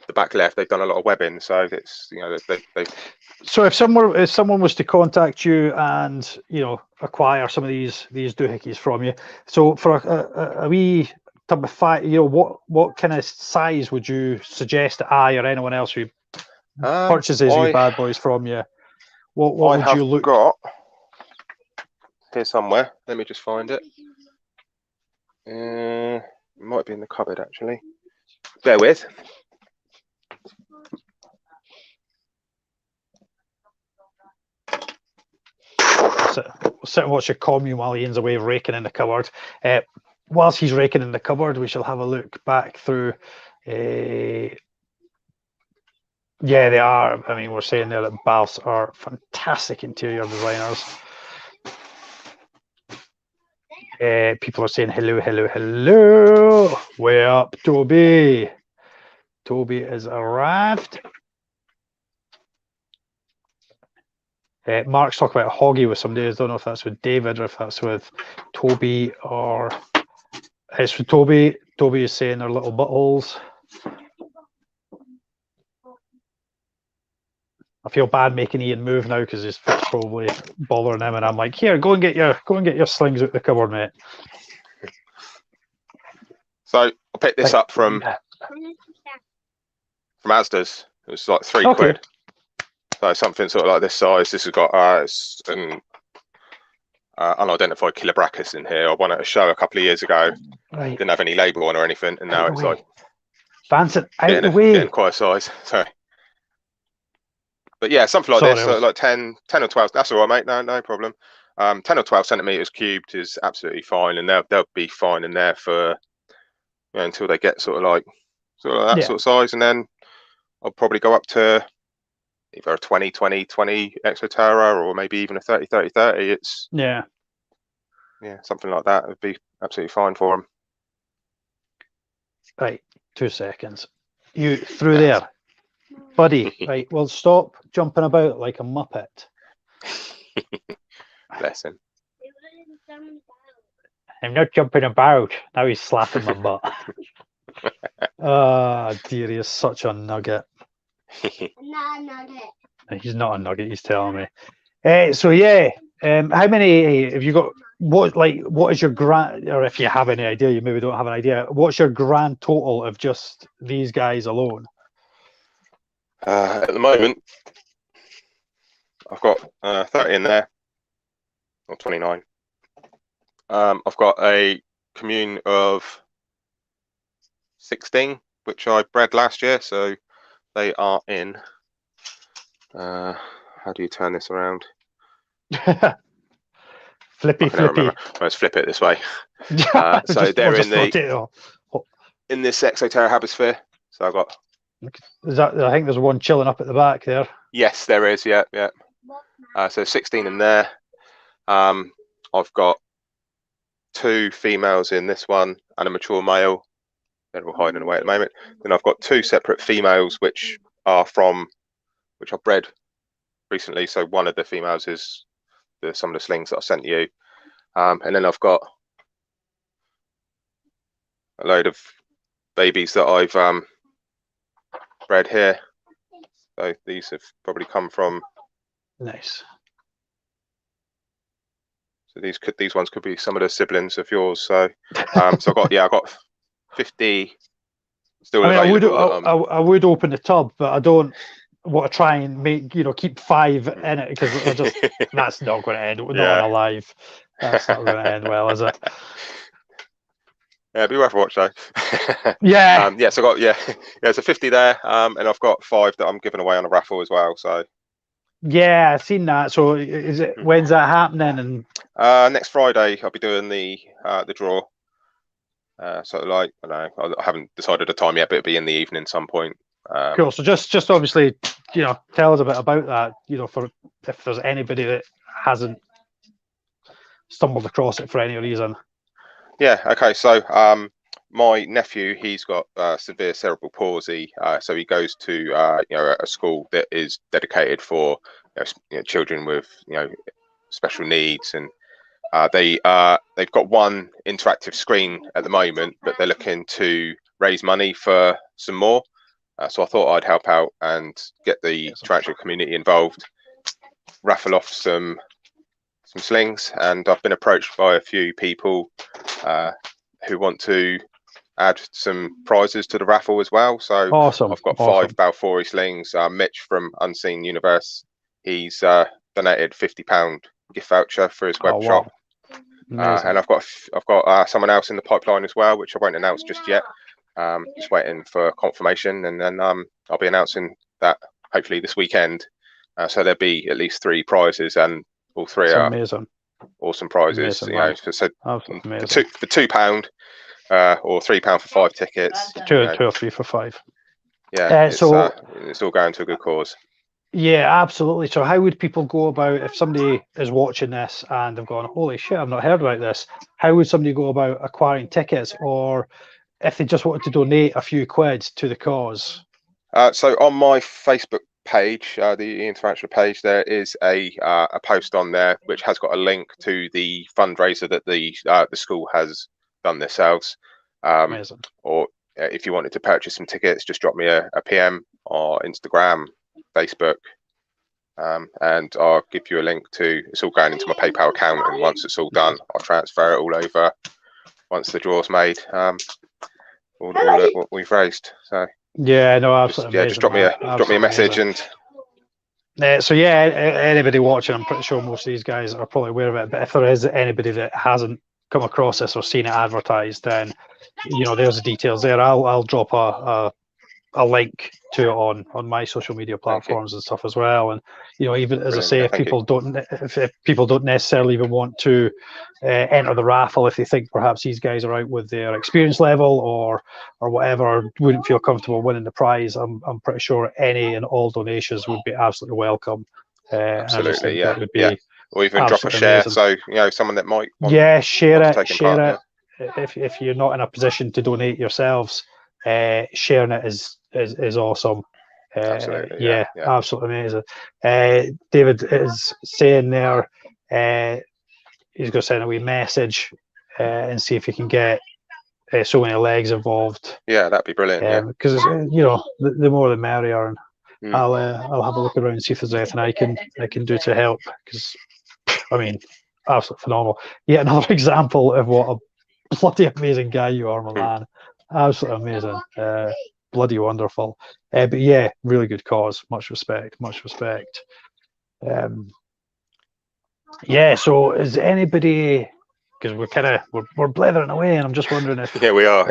[SPEAKER 4] the back left they've done a lot of webbing. So it's they.
[SPEAKER 1] So if someone was to contact you and acquire some of these doohickeys from you, so for a wee type of what kind of size would you suggest to I or anyone else who purchases these bad boys from you? What would you look?
[SPEAKER 4] Got here somewhere. Let me just find it. It might be in the cupboard actually. Bear with.
[SPEAKER 1] Sit and watch a commune while Ian's away raking in the cupboard. Whilst he's raking in the cupboard, we shall have a look back through. Yeah, they are. I mean, we're saying there that Balfs are fantastic interior designers. People are saying hello, hello, hello. Way up, Toby. Toby has arrived. Mark's talking about a hoggy with somebody. I don't know if that's with David or if that's with Toby, or it's with Toby. Toby is saying they're little buttholes. I feel bad making Ian move now because his foot's probably bothering him, and I'm like, here, go and get your slings out the cupboard, mate.
[SPEAKER 4] So I picked this up from Asda's. It was like £3.
[SPEAKER 1] Okay.
[SPEAKER 4] So something sort of like this size. This has got an unidentified Kilobrachus in here. I won at a show a couple of years ago.
[SPEAKER 1] Right.
[SPEAKER 4] Didn't have any label on or anything, and now it's like
[SPEAKER 1] Vincent, out of the way.
[SPEAKER 4] Getting quite a size. So, but yeah, something like this, like 10 or 12. That's all right, mate. No problem. 10 or 12 centimeters cubed is absolutely fine, and they'll be fine in there for until they get sort of like that sort of size, and then I'll probably go up to either a 20 Exoterra or maybe even a 30. It's something like that would be absolutely fine for them.
[SPEAKER 1] Right, 2 seconds. You through there, buddy. Right, well, stop jumping about like a muppet.
[SPEAKER 4] Bless him.
[SPEAKER 1] I'm not jumping about. Now he's slapping my butt. Ah, dear, he is such a nugget.
[SPEAKER 2] Not a nugget.
[SPEAKER 1] He's not a nugget. He's telling me. So yeah, how many have you got? What is your grand? Or if you have any idea, you maybe don't have an idea. What's your grand total of just these guys alone?
[SPEAKER 4] At the moment, I've got 30 in there, or 29. I've got a commune of 16, which I bred last year, so they are in. How do you turn this around?
[SPEAKER 1] Flippy.
[SPEAKER 4] Let's flip it this way. So they're in this Exoterra Habisphere. So I've got.
[SPEAKER 1] I think there's one chilling up at the back there.
[SPEAKER 4] Yes, there is. Yeah. So 16 in there. I've got 2 females in this one and a mature male. They're all hiding away at the moment. Then I've got 2 separate females which I bred recently. So one of the females is some of the slings that I sent you, and then I've got a load of babies that I've bred here. So these have probably come from.
[SPEAKER 1] Nice.
[SPEAKER 4] So these ones could be some of the siblings of yours. So I got 50 still available.
[SPEAKER 1] I would open the tub, but I don't want to try and keep 5 in it, because that's not going to end. Not alive. That's not going to end well, is it?
[SPEAKER 4] Yeah, be worth a watch though.
[SPEAKER 1] Yeah.
[SPEAKER 4] Yes, I got yeah, it's a 50 there, and I've got 5 that I'm giving away on a raffle as well. So
[SPEAKER 1] Yeah, I've seen that. So is it when's that happening? And
[SPEAKER 4] next Friday I'll be doing the draw. So like I don't know, I haven't decided a time yet, but it'll be in the evening some point.
[SPEAKER 1] cool. So just obviously, tell us a bit about that. For if there's anybody that hasn't stumbled across it for any reason.
[SPEAKER 4] Yeah. Okay. So my nephew, he's got severe cerebral palsy. So he goes to a school that is dedicated for children with special needs, and they've got one interactive screen at the moment, but they're looking to raise money for some more. So I thought I'd help out and get the tarantula community involved, raffle off some slings, and I've been approached by a few people who want to add some prizes to the raffle as well. So
[SPEAKER 1] Awesome.
[SPEAKER 4] I've got
[SPEAKER 1] awesome.
[SPEAKER 4] 5 Balfouri slings. Mitch from Unseen Universe, he's donated £50 gift voucher for his web shop.
[SPEAKER 1] Amazing.
[SPEAKER 4] And I've got someone else in the pipeline as well, which I won't announce just yet. Just waiting for confirmation, and then I'll be announcing that hopefully this weekend. So there'll be at least 3 prizes, and all 3
[SPEAKER 1] It's
[SPEAKER 4] are
[SPEAKER 1] amazing.
[SPEAKER 4] awesome prizes.
[SPEAKER 1] Amazing, man.
[SPEAKER 4] For
[SPEAKER 1] Amazing.
[SPEAKER 4] £2 or £3 for 5 tickets.
[SPEAKER 1] Two or 3 for 5.
[SPEAKER 4] Yeah,
[SPEAKER 1] so
[SPEAKER 4] it's all going to a good cause.
[SPEAKER 1] yeah, absolutely. So how would people go about if somebody is watching this and they've gone, holy shit, I've not heard about this? How would somebody go about acquiring tickets, or if they just wanted to donate a few quid to the cause?
[SPEAKER 4] So on my Facebook page, the Ian Tarantula page, there is a post on there which has got a link to the fundraiser that the school has done themselves.
[SPEAKER 1] Amazing.
[SPEAKER 4] Or if you wanted to purchase some tickets, just drop me a PM or Instagram, Facebook, and I'll give you a link to. It's all going into my PayPal account, and once it's all done, I'll transfer it all over. Once the draw's made, all what we've raised. So
[SPEAKER 1] yeah, no, absolutely.
[SPEAKER 4] Just drop me a message
[SPEAKER 1] amazing. And so yeah, anybody watching, I'm pretty sure most of these guys are probably aware of it. But if there is anybody that hasn't come across this or seen it advertised, then there's the details there. I'll drop a link to it on my social media platforms and stuff as well. And even as I say, if people don't necessarily even want to enter the raffle, if they think perhaps these guys are out with their experience level or whatever, or wouldn't feel comfortable winning the prize, I'm pretty sure any and all donations would be absolutely welcome.
[SPEAKER 4] Absolutely, yeah,
[SPEAKER 1] would be
[SPEAKER 4] or even drop a share.
[SPEAKER 1] Amazing.
[SPEAKER 4] So someone that might
[SPEAKER 1] share it.
[SPEAKER 4] Yeah.
[SPEAKER 1] If you're not in a position to donate yourselves, sharing it is awesome.
[SPEAKER 4] Absolutely,
[SPEAKER 1] yeah, absolutely amazing. David is saying there he's going to send a wee message and see if he can get so many legs involved.
[SPEAKER 4] Yeah, that'd be brilliant.
[SPEAKER 1] Because the more the merrier, and I'll have a look around and see if there's anything I can do to help. Because I mean, absolutely phenomenal. Yet another example of what a bloody amazing guy you are, my man. Absolutely amazing. Bloody wonderful. But yeah, really good cause. Much respect. Yeah, so is anybody, because we're blethering away, and I'm just wondering if
[SPEAKER 4] yeah, we are.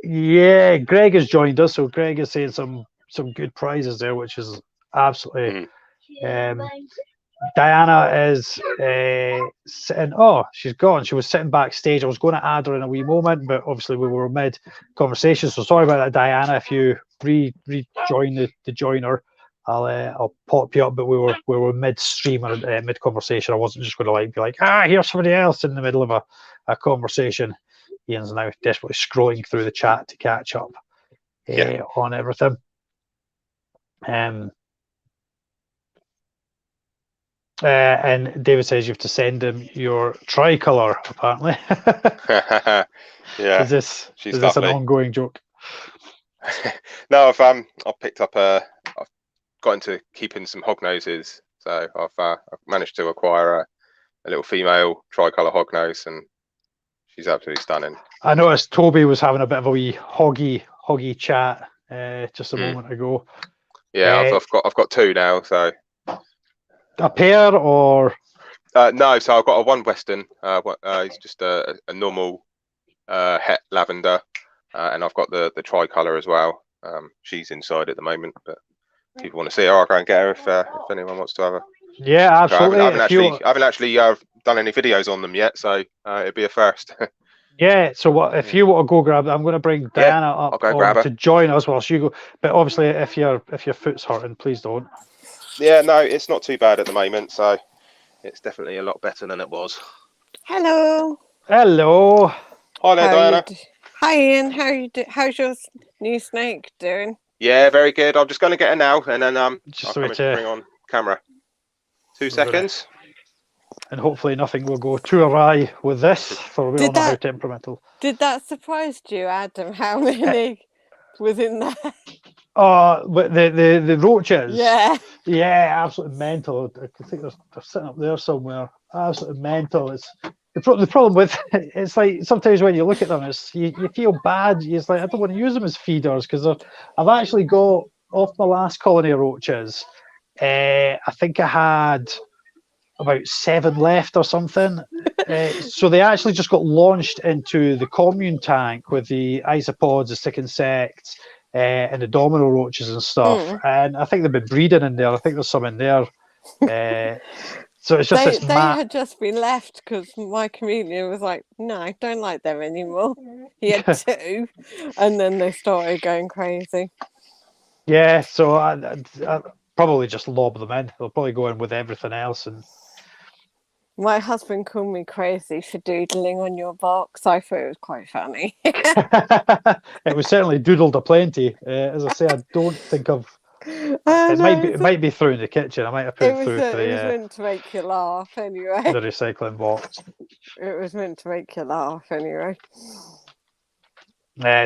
[SPEAKER 4] Yeah,
[SPEAKER 1] Greg has joined us. So Greg is saying some good prizes there, which is absolutely Diana is sitting. Oh, she's gone. She was sitting backstage. I was going to add her in a wee moment, but obviously we were mid conversation. So sorry about that, Diana. If you rejoin the joiner, I'll pop you up. But we were midstream or mid conversation. I wasn't just going to be like, here's somebody else in the middle of a conversation. Ian's now desperately scrolling through the chat to catch up on everything. And David says you have to send him your tricolour, apparently.
[SPEAKER 4] Yeah.
[SPEAKER 1] Is this an ongoing joke?
[SPEAKER 4] No, I've picked up I've got into keeping some hognoses, so I've managed to acquire a little female tricolour hognose, and she's absolutely stunning. I
[SPEAKER 1] noticed Toby was having a bit of a wee hoggy chat just a moment ago.
[SPEAKER 4] Yeah, I've got 2 now, so.
[SPEAKER 1] A pair or
[SPEAKER 4] no? So I've got a one Western. It's just a normal het lavender, and I've got the tricolour as well. She's inside at the moment, but if people want to see her, I'll go and get her if anyone wants to have her.
[SPEAKER 1] Yeah, absolutely.
[SPEAKER 4] I haven't actually done any videos on them yet, so it'd be a first.
[SPEAKER 1] Yeah, so what if you want to go grab? I'm going to bring Diana up
[SPEAKER 4] I'll go grab her
[SPEAKER 1] to join us whilst you go. But obviously, if your foot's hurting, please don't.
[SPEAKER 4] Yeah, no, it's not too bad at the moment, so it's definitely a lot better than it was.
[SPEAKER 5] Hello.
[SPEAKER 1] Hello.
[SPEAKER 4] Hi there, Diana.
[SPEAKER 5] Hi, Ian. How's your new snake doing?
[SPEAKER 4] Yeah, very good. I'm just going to get her now, and then
[SPEAKER 1] Just
[SPEAKER 4] I'll
[SPEAKER 1] wait
[SPEAKER 4] come
[SPEAKER 1] to-
[SPEAKER 4] and bring on camera. 2 seconds.
[SPEAKER 1] And hopefully nothing will go too awry with this, for we all know how temperamental.
[SPEAKER 5] Did that surprise you, Adam? How many was in there?
[SPEAKER 1] But the roaches.
[SPEAKER 5] Yeah.
[SPEAKER 1] Yeah, absolutely mental. I think they're sitting up there somewhere. Absolutely mental. It's the problem with it's like sometimes when you look at them, it's you feel bad. It's like I don't want to use them as feeders because I've actually got off my last colony of roaches. I think I had about 7 left or something. So they actually just got launched into the commune tank with the isopods, the stick insects, and the domino roaches and stuff. And I think they've been breeding in there. I think there's some in there. So it's just
[SPEAKER 5] they had just been left because my chameleon was like, no, I don't like them anymore. He had 2, and then they started going crazy.
[SPEAKER 1] Yeah, so I probably just lob them in. They'll probably go in with everything else. And
[SPEAKER 5] my husband called me crazy for doodling on your box. I thought it was quite funny.
[SPEAKER 1] It was certainly doodled aplenty. As I say, I don't think I've. It might be through in the kitchen. I might have put it through
[SPEAKER 5] it was meant to make you laugh anyway.
[SPEAKER 1] the recycling box.
[SPEAKER 5] It was meant to make you laugh anyway.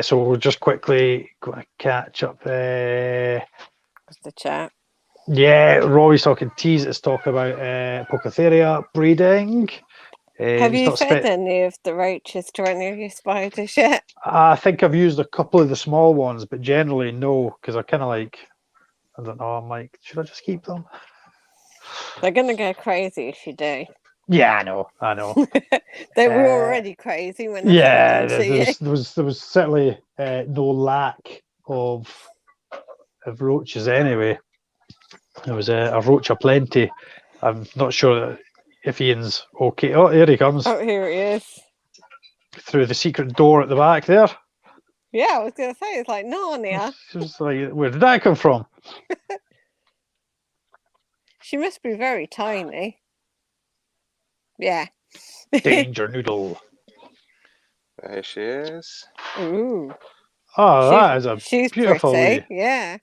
[SPEAKER 1] So we'll just quickly going to catch up.
[SPEAKER 5] What's the chat?
[SPEAKER 1] Yeah, Rory's talking. Tease is talking about Pocotheria breeding.
[SPEAKER 5] Have you fed any of the roaches to any of your spiders yet?
[SPEAKER 1] I think I've used a couple of the small ones, but generally no, because I kind of like. I don't know. I'm like, should I just keep them?
[SPEAKER 5] They're gonna go crazy if you do.
[SPEAKER 1] Yeah, I know.
[SPEAKER 5] They were already crazy when.
[SPEAKER 1] Yeah, there was certainly no lack of roaches anyway. There was a roach aplenty. I'm not sure if Ian's okay. Oh, here he comes.
[SPEAKER 5] Oh, here he is.
[SPEAKER 1] Through the secret door at the back there.
[SPEAKER 5] Yeah, I was going to say, it's like Narnia.
[SPEAKER 1] It's like, where did that come from?
[SPEAKER 5] She must be very tiny. Yeah.
[SPEAKER 1] Danger Noodle.
[SPEAKER 4] There she is.
[SPEAKER 5] Ooh.
[SPEAKER 1] Oh, that is a
[SPEAKER 5] she's
[SPEAKER 1] beautiful
[SPEAKER 5] pretty.
[SPEAKER 1] lady.
[SPEAKER 5] Yeah.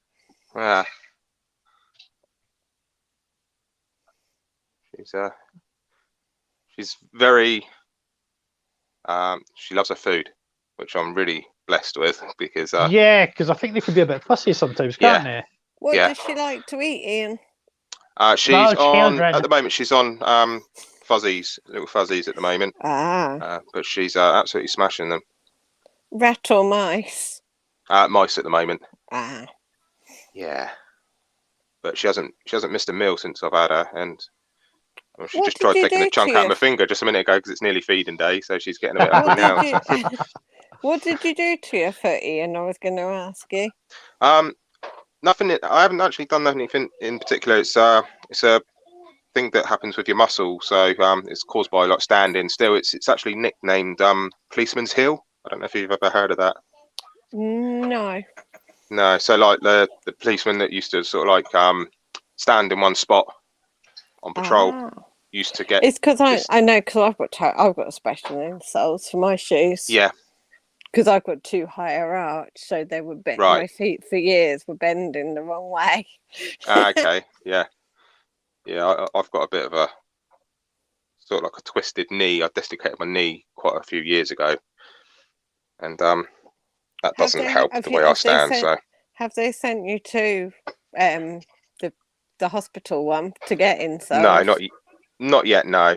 [SPEAKER 4] Ah. She's very. She loves her food, which I'm really blessed with because.
[SPEAKER 1] Yeah, because I think they could be a bit fussy sometimes, can't they?
[SPEAKER 5] What does she like to eat, Ian?
[SPEAKER 4] She's on at the moment. She's on little fuzzies at the moment. But she's absolutely smashing them.
[SPEAKER 5] Rat or mice?
[SPEAKER 4] Mice at the moment.
[SPEAKER 5] Yeah.
[SPEAKER 4] But she hasn't missed a meal since I've had her, and she
[SPEAKER 5] What
[SPEAKER 4] just tried
[SPEAKER 5] did you
[SPEAKER 4] taking a
[SPEAKER 5] do
[SPEAKER 4] chunk
[SPEAKER 5] to
[SPEAKER 4] out of
[SPEAKER 5] her?
[SPEAKER 4] my finger just a minute ago because it's nearly feeding day, so she's getting a bit hungry now.
[SPEAKER 5] What did you do to your Footy? And I was going to ask you.
[SPEAKER 4] Nothing. I haven't actually done anything in particular. It's a thing that happens with your muscle, so it's caused by like standing still. It's actually nicknamed policeman's heel. I don't know if you've ever heard of that. No, so like the policeman that used to sort of like stand in one spot on patrol used to get.
[SPEAKER 5] It's because I know because I've got special insoles for my shoes.
[SPEAKER 4] Yeah.
[SPEAKER 5] Because I've got too high a arch, so they were bent.
[SPEAKER 4] Right.
[SPEAKER 5] My feet for years were bending the wrong way.
[SPEAKER 4] Okay. Yeah. Yeah. I've got a bit of a sort of like a twisted knee. I dislocated my knee quite a few years ago, and that doesn't help the way I stand. So
[SPEAKER 5] have they sent you to the hospital one to get insoles?
[SPEAKER 4] No, not yet. No.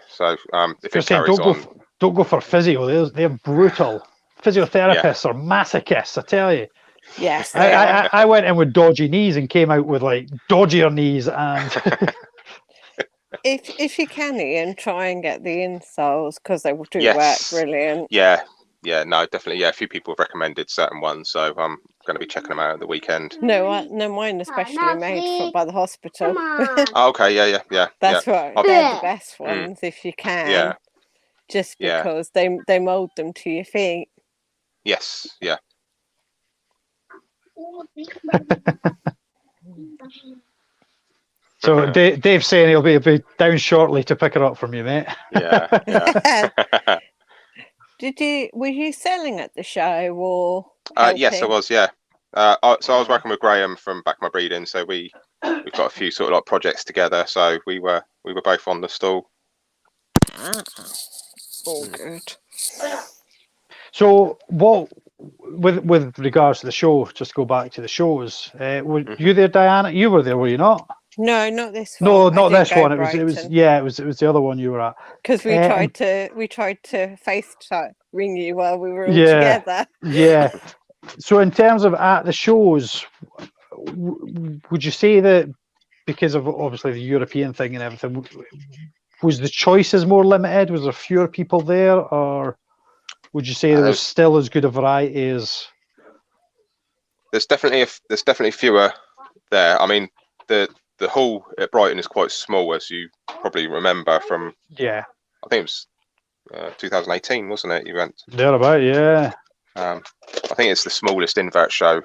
[SPEAKER 4] So if it carries on,
[SPEAKER 1] don't go for physio. They're brutal. Physiotherapists are masochists, I tell you.
[SPEAKER 5] Yes,
[SPEAKER 1] I went in with dodgy knees and came out with like dodgier knees. And
[SPEAKER 5] if you can, Ian, try and get the insoles because they will do work brilliant.
[SPEAKER 4] Yeah, yeah, no, definitely. Yeah, a few people have recommended certain ones, so I'm going to be checking them out at the weekend.
[SPEAKER 5] No, mine especially made by the hospital.
[SPEAKER 2] Come on.
[SPEAKER 4] Oh, okay, yeah.
[SPEAKER 5] That's right.
[SPEAKER 4] I've-
[SPEAKER 5] They're the best
[SPEAKER 4] Mm.
[SPEAKER 5] ones if you can.
[SPEAKER 4] Yeah.
[SPEAKER 5] Just
[SPEAKER 4] Yeah.
[SPEAKER 5] because they mold them to your feet.
[SPEAKER 4] Yes, yeah.
[SPEAKER 1] So Dave's saying he'll be down shortly to pick her up from you, mate.
[SPEAKER 4] Yeah.
[SPEAKER 5] Were you selling at the show or
[SPEAKER 4] Yes, I
[SPEAKER 5] helping?
[SPEAKER 4] was. Yeah. So I was working with Graham from Back My Breeding. So we've got a few sort of like projects together. So we were both on the stall.
[SPEAKER 5] All good.
[SPEAKER 1] So what, with regards to the show, just go back to the shows. Were you there, Diana? You were there, were you not?
[SPEAKER 5] No, not this one.
[SPEAKER 1] No,
[SPEAKER 5] I
[SPEAKER 1] not
[SPEAKER 5] didn't
[SPEAKER 1] this
[SPEAKER 5] go
[SPEAKER 1] one. It was the other one you were at.
[SPEAKER 5] because we
[SPEAKER 1] Um,
[SPEAKER 5] tried to FaceTime ring you while we were all
[SPEAKER 1] Yeah.
[SPEAKER 5] together.
[SPEAKER 1] Yeah. So in terms of at the shows, would you say that because of obviously the European thing and everything, was the choices more limited? Was there fewer people there, or would you say there was still as good a variety as?
[SPEAKER 4] There's definitely fewer there. I mean, the hall at Brighton is quite small, as you probably remember from.
[SPEAKER 1] Yeah.
[SPEAKER 4] I think it was 2018, wasn't it? You went.
[SPEAKER 1] Thereabout, yeah.
[SPEAKER 4] I think it's the smallest invert show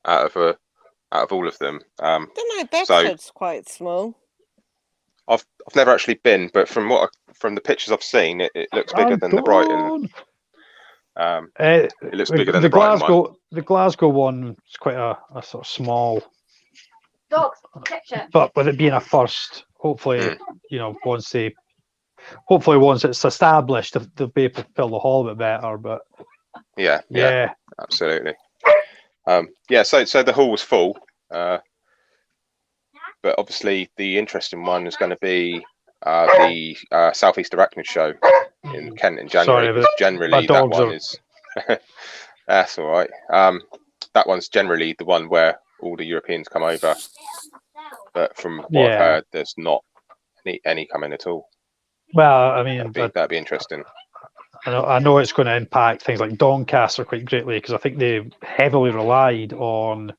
[SPEAKER 4] out of all of them.
[SPEAKER 5] Don't know, Bedford's quite small.
[SPEAKER 4] I've never actually been, but from the pictures I've seen, it looks bigger than the Brighton. It looks bigger than the Brighton one.
[SPEAKER 1] The Glasgow one is quite a sort of small.
[SPEAKER 2] Dogs, picture.
[SPEAKER 1] But with it being a first, hopefully, once it's established, they'll be able to fill the hall a bit better. But
[SPEAKER 4] yeah, absolutely. So the hall was full, but obviously the interesting one is going to be the Southeast Arachnid show in Kent in January.
[SPEAKER 1] Sorry,
[SPEAKER 4] because generally that one is. That's all right. That one's generally the one where all the Europeans come over, but from what I've heard, there's not any coming at all.
[SPEAKER 1] Well, I mean,
[SPEAKER 4] that'd be interesting.
[SPEAKER 1] I know it's going to impact things like Doncaster quite greatly because I think they heavily relied on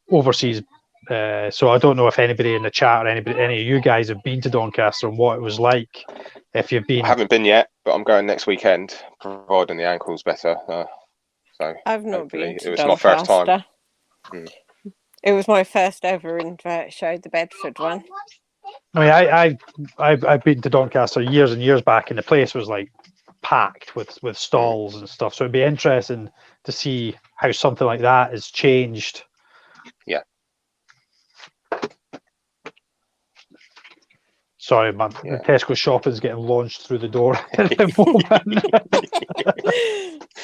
[SPEAKER 1] overseas. So I don't know if anybody in the chat or any of you guys have been to Doncaster and what it was like. If you've been,
[SPEAKER 4] I haven't been yet, but I'm going next weekend, providing the ankle's better. So
[SPEAKER 5] I've not been to
[SPEAKER 4] it was
[SPEAKER 5] Doncaster.
[SPEAKER 4] my first time.
[SPEAKER 5] It was my first ever invert show, the Bedford one.
[SPEAKER 1] I mean, I've been to Doncaster years and years back, and the place was like packed with stalls and stuff. So it'd be interesting to see how something like that has changed.
[SPEAKER 4] Yeah.
[SPEAKER 1] Sorry, man. The Tesco shopping's getting launched through the door at the moment.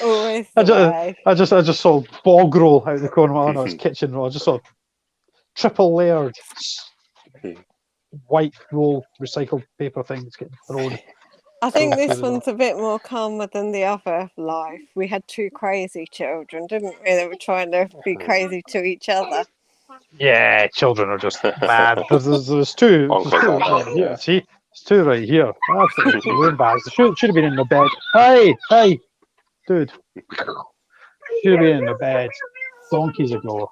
[SPEAKER 5] Always
[SPEAKER 1] I just saw bog roll out the corner. Oh no, it's kitchen roll. I just saw triple layered white roll recycled paper things getting thrown.
[SPEAKER 5] I think this one's a bit more calmer than the other life. We had two crazy children, didn't we? They were trying to be crazy to each other.
[SPEAKER 1] Yeah, children are just mad. There's two. Yeah, see, there's two right here. Absolutely balloon bags. They should have been in the bed. Hey, dude. Should have been in the bed donkeys ago.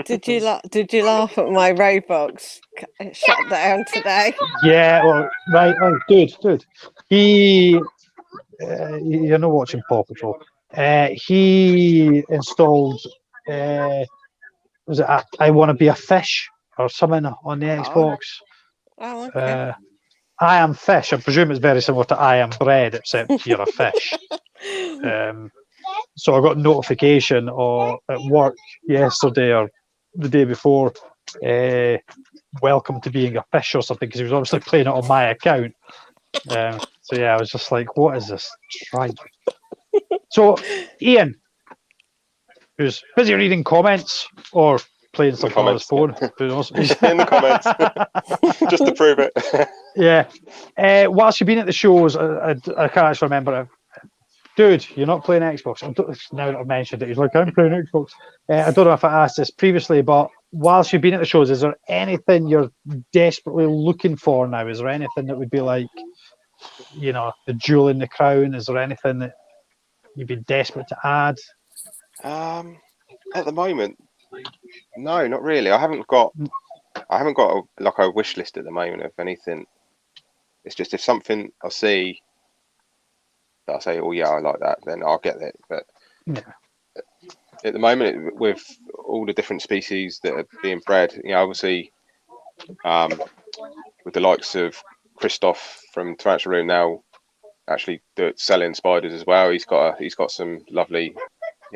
[SPEAKER 5] Did you laugh at my Roblox shut down today?
[SPEAKER 1] Yeah, well, right. Oh, dude. You're not watching Paw Patrol. He installed. Was it I Want to Be a Fish or something on the Xbox?
[SPEAKER 5] Oh, okay.
[SPEAKER 1] I Am Fish. I presume it's very similar to I Am Bread, except you're a fish. So I got a notification at work yesterday or the day before, welcome to being a fish or something, because he was obviously playing it on my account. So yeah, I was just like, what is this? Right. So Ian, who's busy reading comments or playing something on his phone. Who knows?
[SPEAKER 4] In the comments, just to prove it.
[SPEAKER 1] Yeah. Whilst you've been at the shows, I can't actually remember. Dude, you're not playing Xbox. Now that I've mentioned it, he's like, I'm playing Xbox. I don't know if I asked this previously, but whilst you've been at the shows, is there anything you're desperately looking for now? Is there anything that would be like, the jewel in the crown? Is there anything that you've been desperate to add?
[SPEAKER 4] At the moment, no, not really. I haven't got a wish list at the moment of anything. It's just if something I see that I say, oh yeah, I like that, then I'll get it. But
[SPEAKER 1] Yeah.
[SPEAKER 4] at the moment, with all the different species that are being bred, obviously, with the likes of Christoph from Tarrantula now actually selling spiders as well. He's got some lovely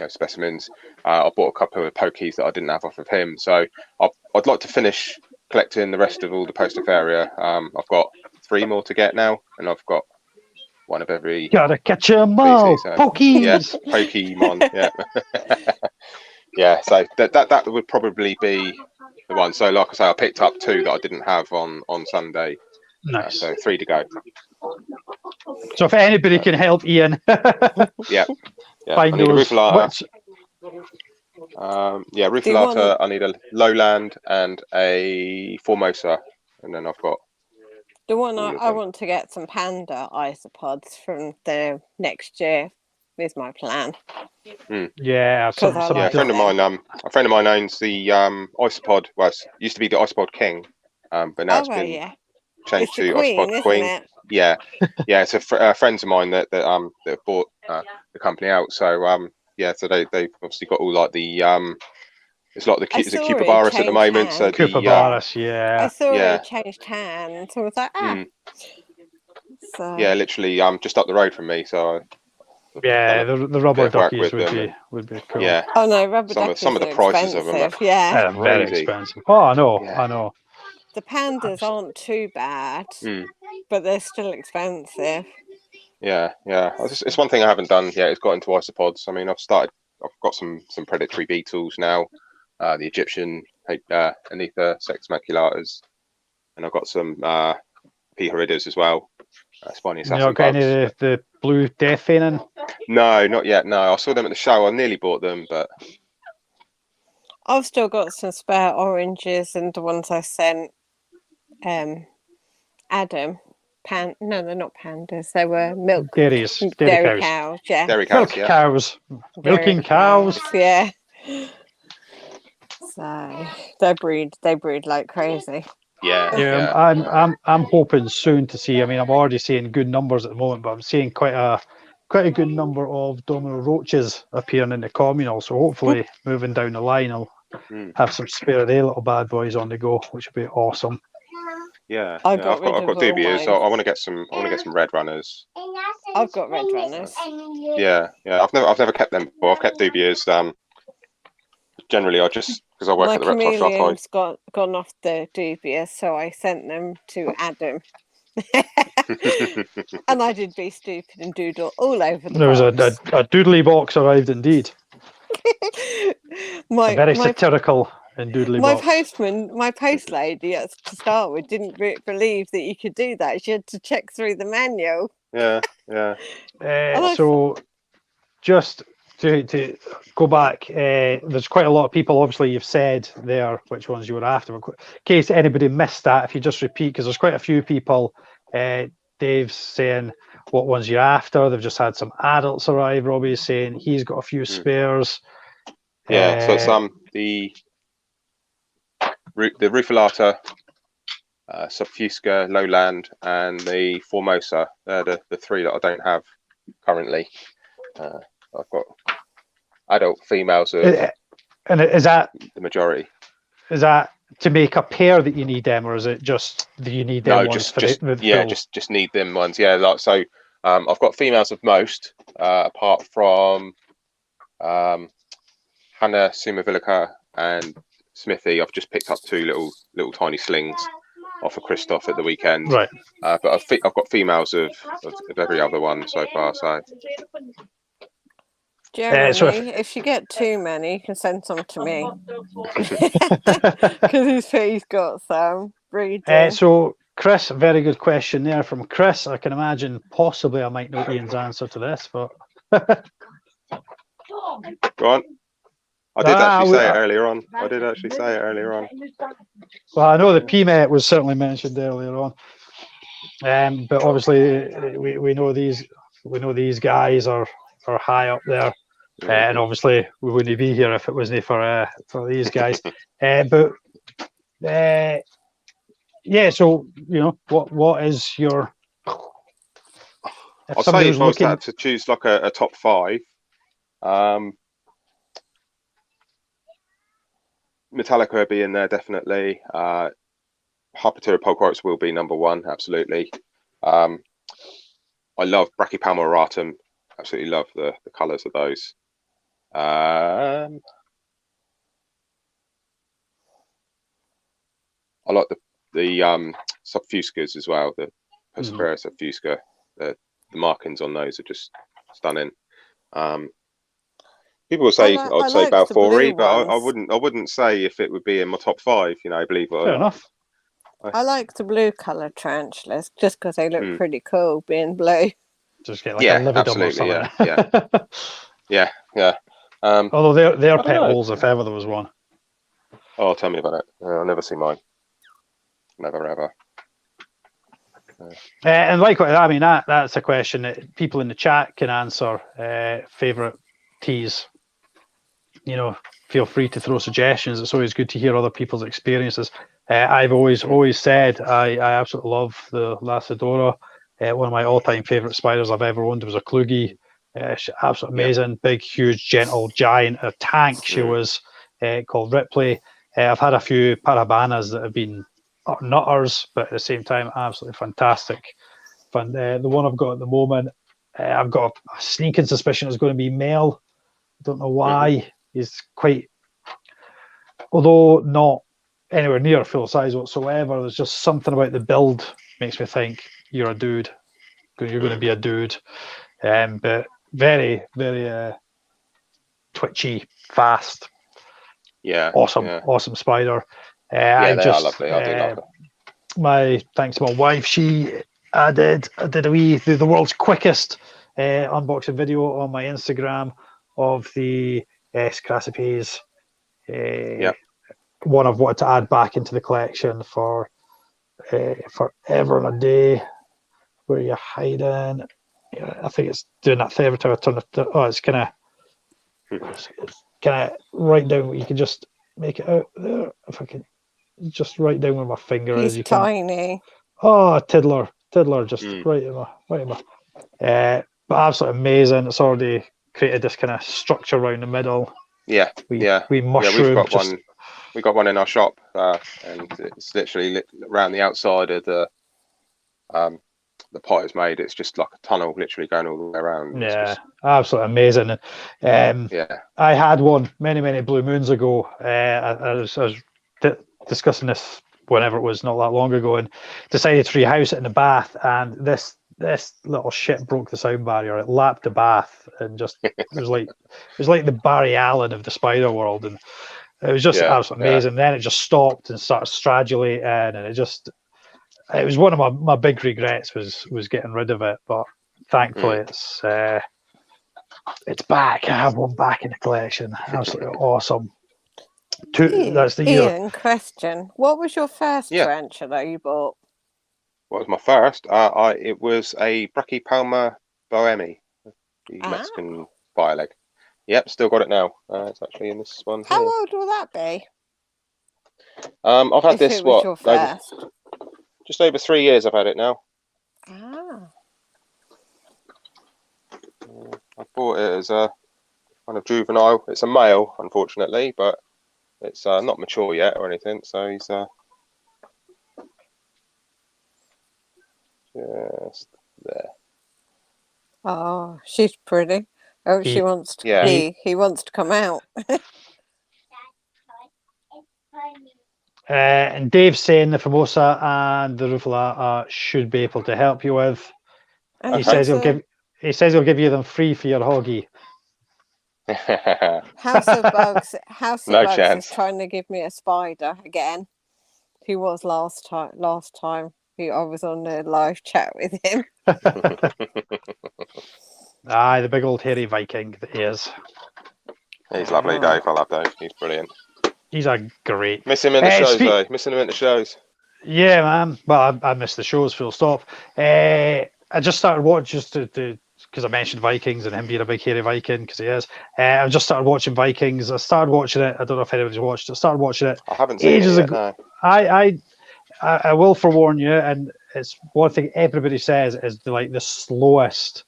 [SPEAKER 4] specimens. I bought a couple of pokies that I didn't have off of him, so I'd like to finish collecting the rest of all the Postofaria. I've got 3 more to get now, and I've got one of every
[SPEAKER 1] Gotta catch 'em all,
[SPEAKER 4] species.
[SPEAKER 1] Pokies.
[SPEAKER 4] Yeah, Pokemon. Yeah, yeah. So that would probably be the one. So like I say, I picked up 2 that I didn't have on Sunday.
[SPEAKER 1] Nice.
[SPEAKER 4] So 3 to go.
[SPEAKER 1] So if anybody can help Ian,
[SPEAKER 4] Yeah.
[SPEAKER 1] find
[SPEAKER 4] I need
[SPEAKER 1] those.
[SPEAKER 4] a Rufalata.
[SPEAKER 1] Which,
[SPEAKER 4] Rufalata. I need a Lowland and a Formosa, and then I've got
[SPEAKER 5] The one
[SPEAKER 4] all of
[SPEAKER 5] I
[SPEAKER 4] them.
[SPEAKER 5] want to get some panda isopods from the next year is my plan.
[SPEAKER 1] yeah,
[SPEAKER 5] Because I
[SPEAKER 1] some
[SPEAKER 4] Yeah, a
[SPEAKER 5] like
[SPEAKER 4] friend of
[SPEAKER 5] them.
[SPEAKER 4] mine. A friend of mine owns the Isopod. Well, it used to be the Isopod King, but now
[SPEAKER 5] Oh,
[SPEAKER 4] it's
[SPEAKER 5] well,
[SPEAKER 4] been
[SPEAKER 5] yeah.
[SPEAKER 4] changed
[SPEAKER 5] It's the
[SPEAKER 4] to
[SPEAKER 5] queen,
[SPEAKER 4] Isopod
[SPEAKER 5] isn't
[SPEAKER 4] Queen.
[SPEAKER 5] it?
[SPEAKER 4] Yeah, yeah. It's friends of mine that have bought the company out. So yeah, so they've obviously got all like the it's like
[SPEAKER 5] I
[SPEAKER 4] is it
[SPEAKER 5] saw
[SPEAKER 4] Cooper
[SPEAKER 5] it
[SPEAKER 4] Virus at the
[SPEAKER 5] change
[SPEAKER 4] moment? So
[SPEAKER 5] hands.
[SPEAKER 1] Cooper
[SPEAKER 4] the
[SPEAKER 1] Barris,
[SPEAKER 5] I
[SPEAKER 1] yeah.
[SPEAKER 5] saw
[SPEAKER 4] Yeah.
[SPEAKER 5] it changed hands. I was like, ah. So
[SPEAKER 4] yeah, literally just up the road from me. So
[SPEAKER 1] Yeah,
[SPEAKER 4] done
[SPEAKER 1] the rubber
[SPEAKER 4] bit of work
[SPEAKER 1] duckies
[SPEAKER 4] with them,
[SPEAKER 1] would be cool.
[SPEAKER 4] yeah,
[SPEAKER 5] Oh no, rubber
[SPEAKER 4] some
[SPEAKER 5] duckies
[SPEAKER 4] of the
[SPEAKER 5] are
[SPEAKER 4] prices of them are
[SPEAKER 5] expensive. Yeah,
[SPEAKER 1] Very
[SPEAKER 4] crazy.
[SPEAKER 1] expensive. Oh, I know,
[SPEAKER 4] Yeah.
[SPEAKER 1] I know.
[SPEAKER 5] the pandas aren't too bad,
[SPEAKER 4] Mm.
[SPEAKER 5] but they're still expensive.
[SPEAKER 4] Yeah. It's one thing I haven't done yet. It's got into isopods. I mean, I've got some predatory beetles now, the Egyptian Anetha sex maculatas, and I've got some P. horridas as well, spiny
[SPEAKER 1] You
[SPEAKER 4] assassin
[SPEAKER 1] not got any
[SPEAKER 4] bugs.
[SPEAKER 1] of the blue death feigning?
[SPEAKER 4] No, not yet. No, I saw them at the show. I nearly bought them, but
[SPEAKER 5] I've still got some spare oranges and the ones I sent Adam. No, they're not pandas. They were
[SPEAKER 1] Dairy
[SPEAKER 5] dairy
[SPEAKER 1] cows.
[SPEAKER 5] cows. Yeah,
[SPEAKER 4] dairy cows.
[SPEAKER 1] Milk
[SPEAKER 4] Yeah.
[SPEAKER 1] cows.
[SPEAKER 5] dairy
[SPEAKER 1] Milking cows.
[SPEAKER 5] Yeah. So they breed like crazy.
[SPEAKER 4] Yeah.
[SPEAKER 1] Yeah, I'm hoping soon to see. I mean, I'm already seeing good numbers at the moment, but I'm seeing quite a good number of domino roaches appearing in the communal. So hopefully, moving down the line, I'll have some spare they little bad boys on the go, which would be awesome.
[SPEAKER 4] Yeah.
[SPEAKER 5] I've got
[SPEAKER 4] dubious.
[SPEAKER 5] mine.
[SPEAKER 4] I want to get some red runners.
[SPEAKER 5] I've got red runners.
[SPEAKER 4] Yeah. I've never kept them before. I've kept dubious. Generally, I just because I work
[SPEAKER 5] My
[SPEAKER 4] at the reptile shop.
[SPEAKER 5] chameleons gone off the dubious, so I sent them to Adam. And I did be stupid and doodle all over the
[SPEAKER 1] There was a
[SPEAKER 5] box.
[SPEAKER 1] doodly box arrived indeed.
[SPEAKER 5] my
[SPEAKER 1] A very
[SPEAKER 5] my
[SPEAKER 1] satirical and doodly
[SPEAKER 5] my
[SPEAKER 1] box.
[SPEAKER 5] postman, my post lady to start with didn't believe that you could do that. She had to check through the manual.
[SPEAKER 4] Yeah.
[SPEAKER 1] So just to go back, there's quite a lot of people. Obviously, you've said there which ones you were after. In case anybody missed that, if you just repeat, because there's quite a few people. Dave's saying what ones you're after. They've just had some adults arrive. Robbie's saying he's got a few spares.
[SPEAKER 4] Yeah. So it's the Rufalata, Subfusca, Lowland, and the Formosa. They're the 3 that I don't have currently. I've got adult females of
[SPEAKER 1] And is that
[SPEAKER 4] the majority.
[SPEAKER 1] Is that to make a pair that you need them, or is it just that you need them ones for
[SPEAKER 4] just need them ones. Yeah, like so. I've got females of most, apart from Hannah Sumavilica and Smithy. I've just picked up 2 little tiny slings off of Christoph at the weekend.
[SPEAKER 1] Right.
[SPEAKER 4] But I've got females of every other one so far. So
[SPEAKER 5] Jeremy, if you get too many, you can send some to me. Because he's got some breeding.
[SPEAKER 1] So Chris, very good question there from Chris. I can imagine possibly I might know Ian's answer to this, but
[SPEAKER 4] go on. I did actually say it earlier on.
[SPEAKER 1] Well, I know the PMET was certainly mentioned earlier on, but obviously we know these guys are are high up there. And obviously we wouldn't be here if it wasn't for these guys. But yeah, so what is your?
[SPEAKER 4] I'll say if I was to choose like a top 5, Metallica will be in there definitely. Harpatera pulchritis will be number 1, absolutely. I love Brachypelma auratum. Absolutely love the colours of those. I like the subfuscas as well. The Persifera subfusca. The markings on those are just stunning. People will say I'd say Balfouri, but I wouldn't say if it would be in my top 5. Believe it or not.
[SPEAKER 1] Fair enough.
[SPEAKER 5] I like the blue colour tarantulas just because they look pretty cool being blue.
[SPEAKER 1] Just get like a lividum or something.
[SPEAKER 4] Yeah.
[SPEAKER 1] Although they're petals if ever there was one.
[SPEAKER 4] Oh, tell me about it. I'll never see mine. Never ever.
[SPEAKER 1] And likewise, I mean that's a question that people in the chat can answer. Favorite teas. Feel free to throw suggestions. It's always good to hear other people's experiences. I've always said I absolutely love the Lacidora. One of my all-time favorite spiders I've ever owned was a Kluge. Absolutely amazing, big, huge, gentle, giant, a tank. She was called Ripley. I've had a few Parabanas that have been nutters, but at the same time, absolutely fantastic. The one I've got at the moment, I've got a sneaking suspicion it's going to be male. I don't know why. He's quite, although not anywhere near full size whatsoever, there's just something about the build makes me think you're a dude. You're going to be a dude. But very, very twitchy, fast.
[SPEAKER 4] Yeah.
[SPEAKER 1] Awesome spider.
[SPEAKER 4] They are lovely. I do love it.
[SPEAKER 1] Thanks to my wife, I did the world's quickest unboxing video on my Instagram of the Crassipes. One I've wanted to add back into the collection for forever and a day. Where are you hiding? I think it's doing that thing every time I turn it. It's kind of right down. You can just make it out there. If I can just right down where my finger is.
[SPEAKER 5] He's tiny.
[SPEAKER 1] Tiddler, just right in my. But absolutely amazing. It's already created this kind of structure around the middle. We mushroom.
[SPEAKER 4] We got one in our shop, and it's literally around the outside of the pot is made. It's just like a tunnel, literally going all the way around.
[SPEAKER 1] Absolutely amazing. I had one many blue moons ago. I was discussing this whenever it was, not that long ago, and decided to rehouse it in the bath, and this little shit broke the sound barrier. It lapped the bath and just it was like the Barry Allen of the spider world, and it was just absolutely amazing. Then it just stopped and started stradulating, and it was one of my big regrets was getting rid of it, but thankfully it's back. I have one back in the collection. Absolutely awesome. That's the year.
[SPEAKER 5] Ian, question: what was your first tarantula you bought?
[SPEAKER 4] What was my first? It was a Brachypelma bohemi, the Mexican fireleg. Yep, still got it now. It's actually in this one.
[SPEAKER 5] How old will that be?
[SPEAKER 4] I've had this
[SPEAKER 5] your first?
[SPEAKER 4] Just over 3 years. I've had it now.
[SPEAKER 5] Ah.
[SPEAKER 4] I bought it as a kind of juvenile. It's a male, unfortunately, but it's not mature yet or anything. So he's just there.
[SPEAKER 5] Oh, she's pretty. Oh, she wants to. He wants to come out.
[SPEAKER 1] And Dave's saying the Formosa and the Rufalata should be able to help you with.
[SPEAKER 5] Okay.
[SPEAKER 1] He says he'll give you them free for your hoggy.
[SPEAKER 5] House of Bugs
[SPEAKER 4] chance.
[SPEAKER 5] is trying to give me a spider again. He was last time. I was on a live chat with him.
[SPEAKER 1] The big old hairy Viking that he is.
[SPEAKER 4] He's lovely, Dave. I love Dave. He's brilliant.
[SPEAKER 1] He's a great.
[SPEAKER 4] Miss him in the shows, though. Missing him in the shows.
[SPEAKER 1] Yeah, man. Well, I missed the shows, full stop. I just started watching just to because I mentioned Vikings and him being a big hairy Viking, because he is. I've just started watching Vikings. I started watching it. I don't know if anybody's watched it. I started watching it
[SPEAKER 4] I haven't seen it
[SPEAKER 1] ages
[SPEAKER 4] yet,
[SPEAKER 1] ago.
[SPEAKER 4] no.
[SPEAKER 1] I will forewarn you, and it's one thing everybody says is the slowest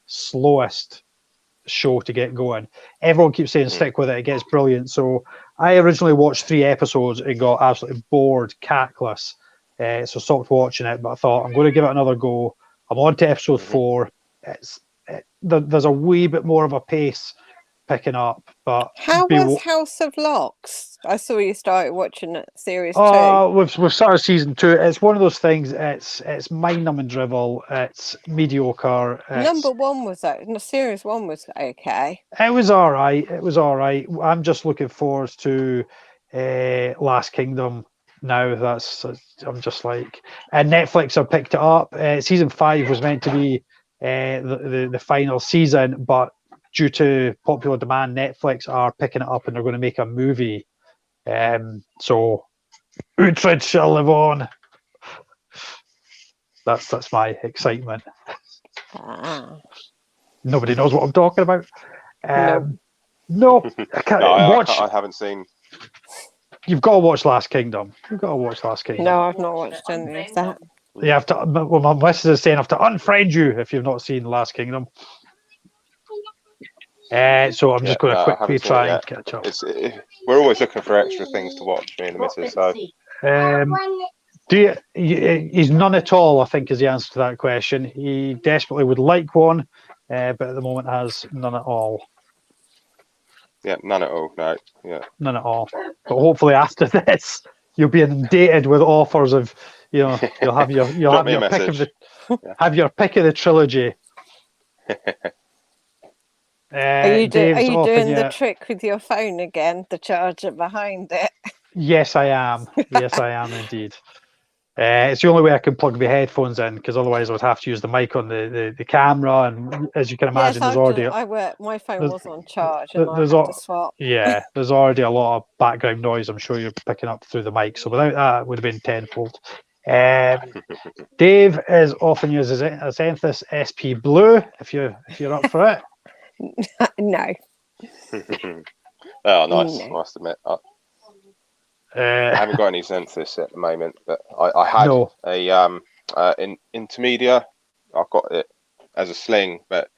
[SPEAKER 1] show to get going. Everyone keeps saying stick with it, it gets brilliant. So I originally watched 3 episodes and got absolutely bored, cackless. So stopped watching it, but I thought I'm going to give it another go. I'm on to episode 4. There's a wee bit more of a pace picking up, but
[SPEAKER 5] How was House of Locks? I saw you started watching it, series 2.
[SPEAKER 1] We've started season 2. It's one of those things. It's mind-numbing drivel. It's mediocre.
[SPEAKER 5] Number 1 was series 1 was okay.
[SPEAKER 1] It was all right. I'm just looking forward to Last Kingdom now. I'm just like, and Netflix have picked it up. Season 5 was meant to be the final season, but due to popular demand, Netflix are picking it up and they're going to make a movie. So Uhtred shall live on. That's my excitement. Nobody knows what I'm talking about. No, I can't watch.
[SPEAKER 4] I haven't seen.
[SPEAKER 1] You've got to watch Last Kingdom.
[SPEAKER 5] No, I've not watched any of that.
[SPEAKER 1] You have to. Well, my missus is saying I have to unfriend you if you've not seen Last Kingdom. So I'm just going to quickly try and catch up.
[SPEAKER 4] We're always looking for extra things to watch, me and the missus. So,
[SPEAKER 1] he's none at all, I think, is the answer to that question. He desperately would like one, but at the moment has none at all.
[SPEAKER 4] Yeah, none at all. No, yeah,
[SPEAKER 1] none at all. But hopefully after this, you'll be inundated with offers of, you'll have your pick of have your pick of the trilogy.
[SPEAKER 5] Are you doing the trick with your phone again? The charger behind it?
[SPEAKER 1] Yes, I am. Yes, I am indeed. It's the only way I can plug my headphones in, because otherwise I would have to use the mic on the camera, and as you can imagine,
[SPEAKER 5] yes,
[SPEAKER 1] there's already
[SPEAKER 5] my phone was on charge and I had to swap.
[SPEAKER 1] Yeah, there's already a lot of background noise I'm sure you're picking up through the mic, so without that it would have been tenfold. Dave is often used as Enthus SP Blue, if you're up for it.
[SPEAKER 5] No.
[SPEAKER 4] Oh, nice. I must admit. I haven't got any Zenthus at the moment, but I had in Intermedia. I've got it as a sling, but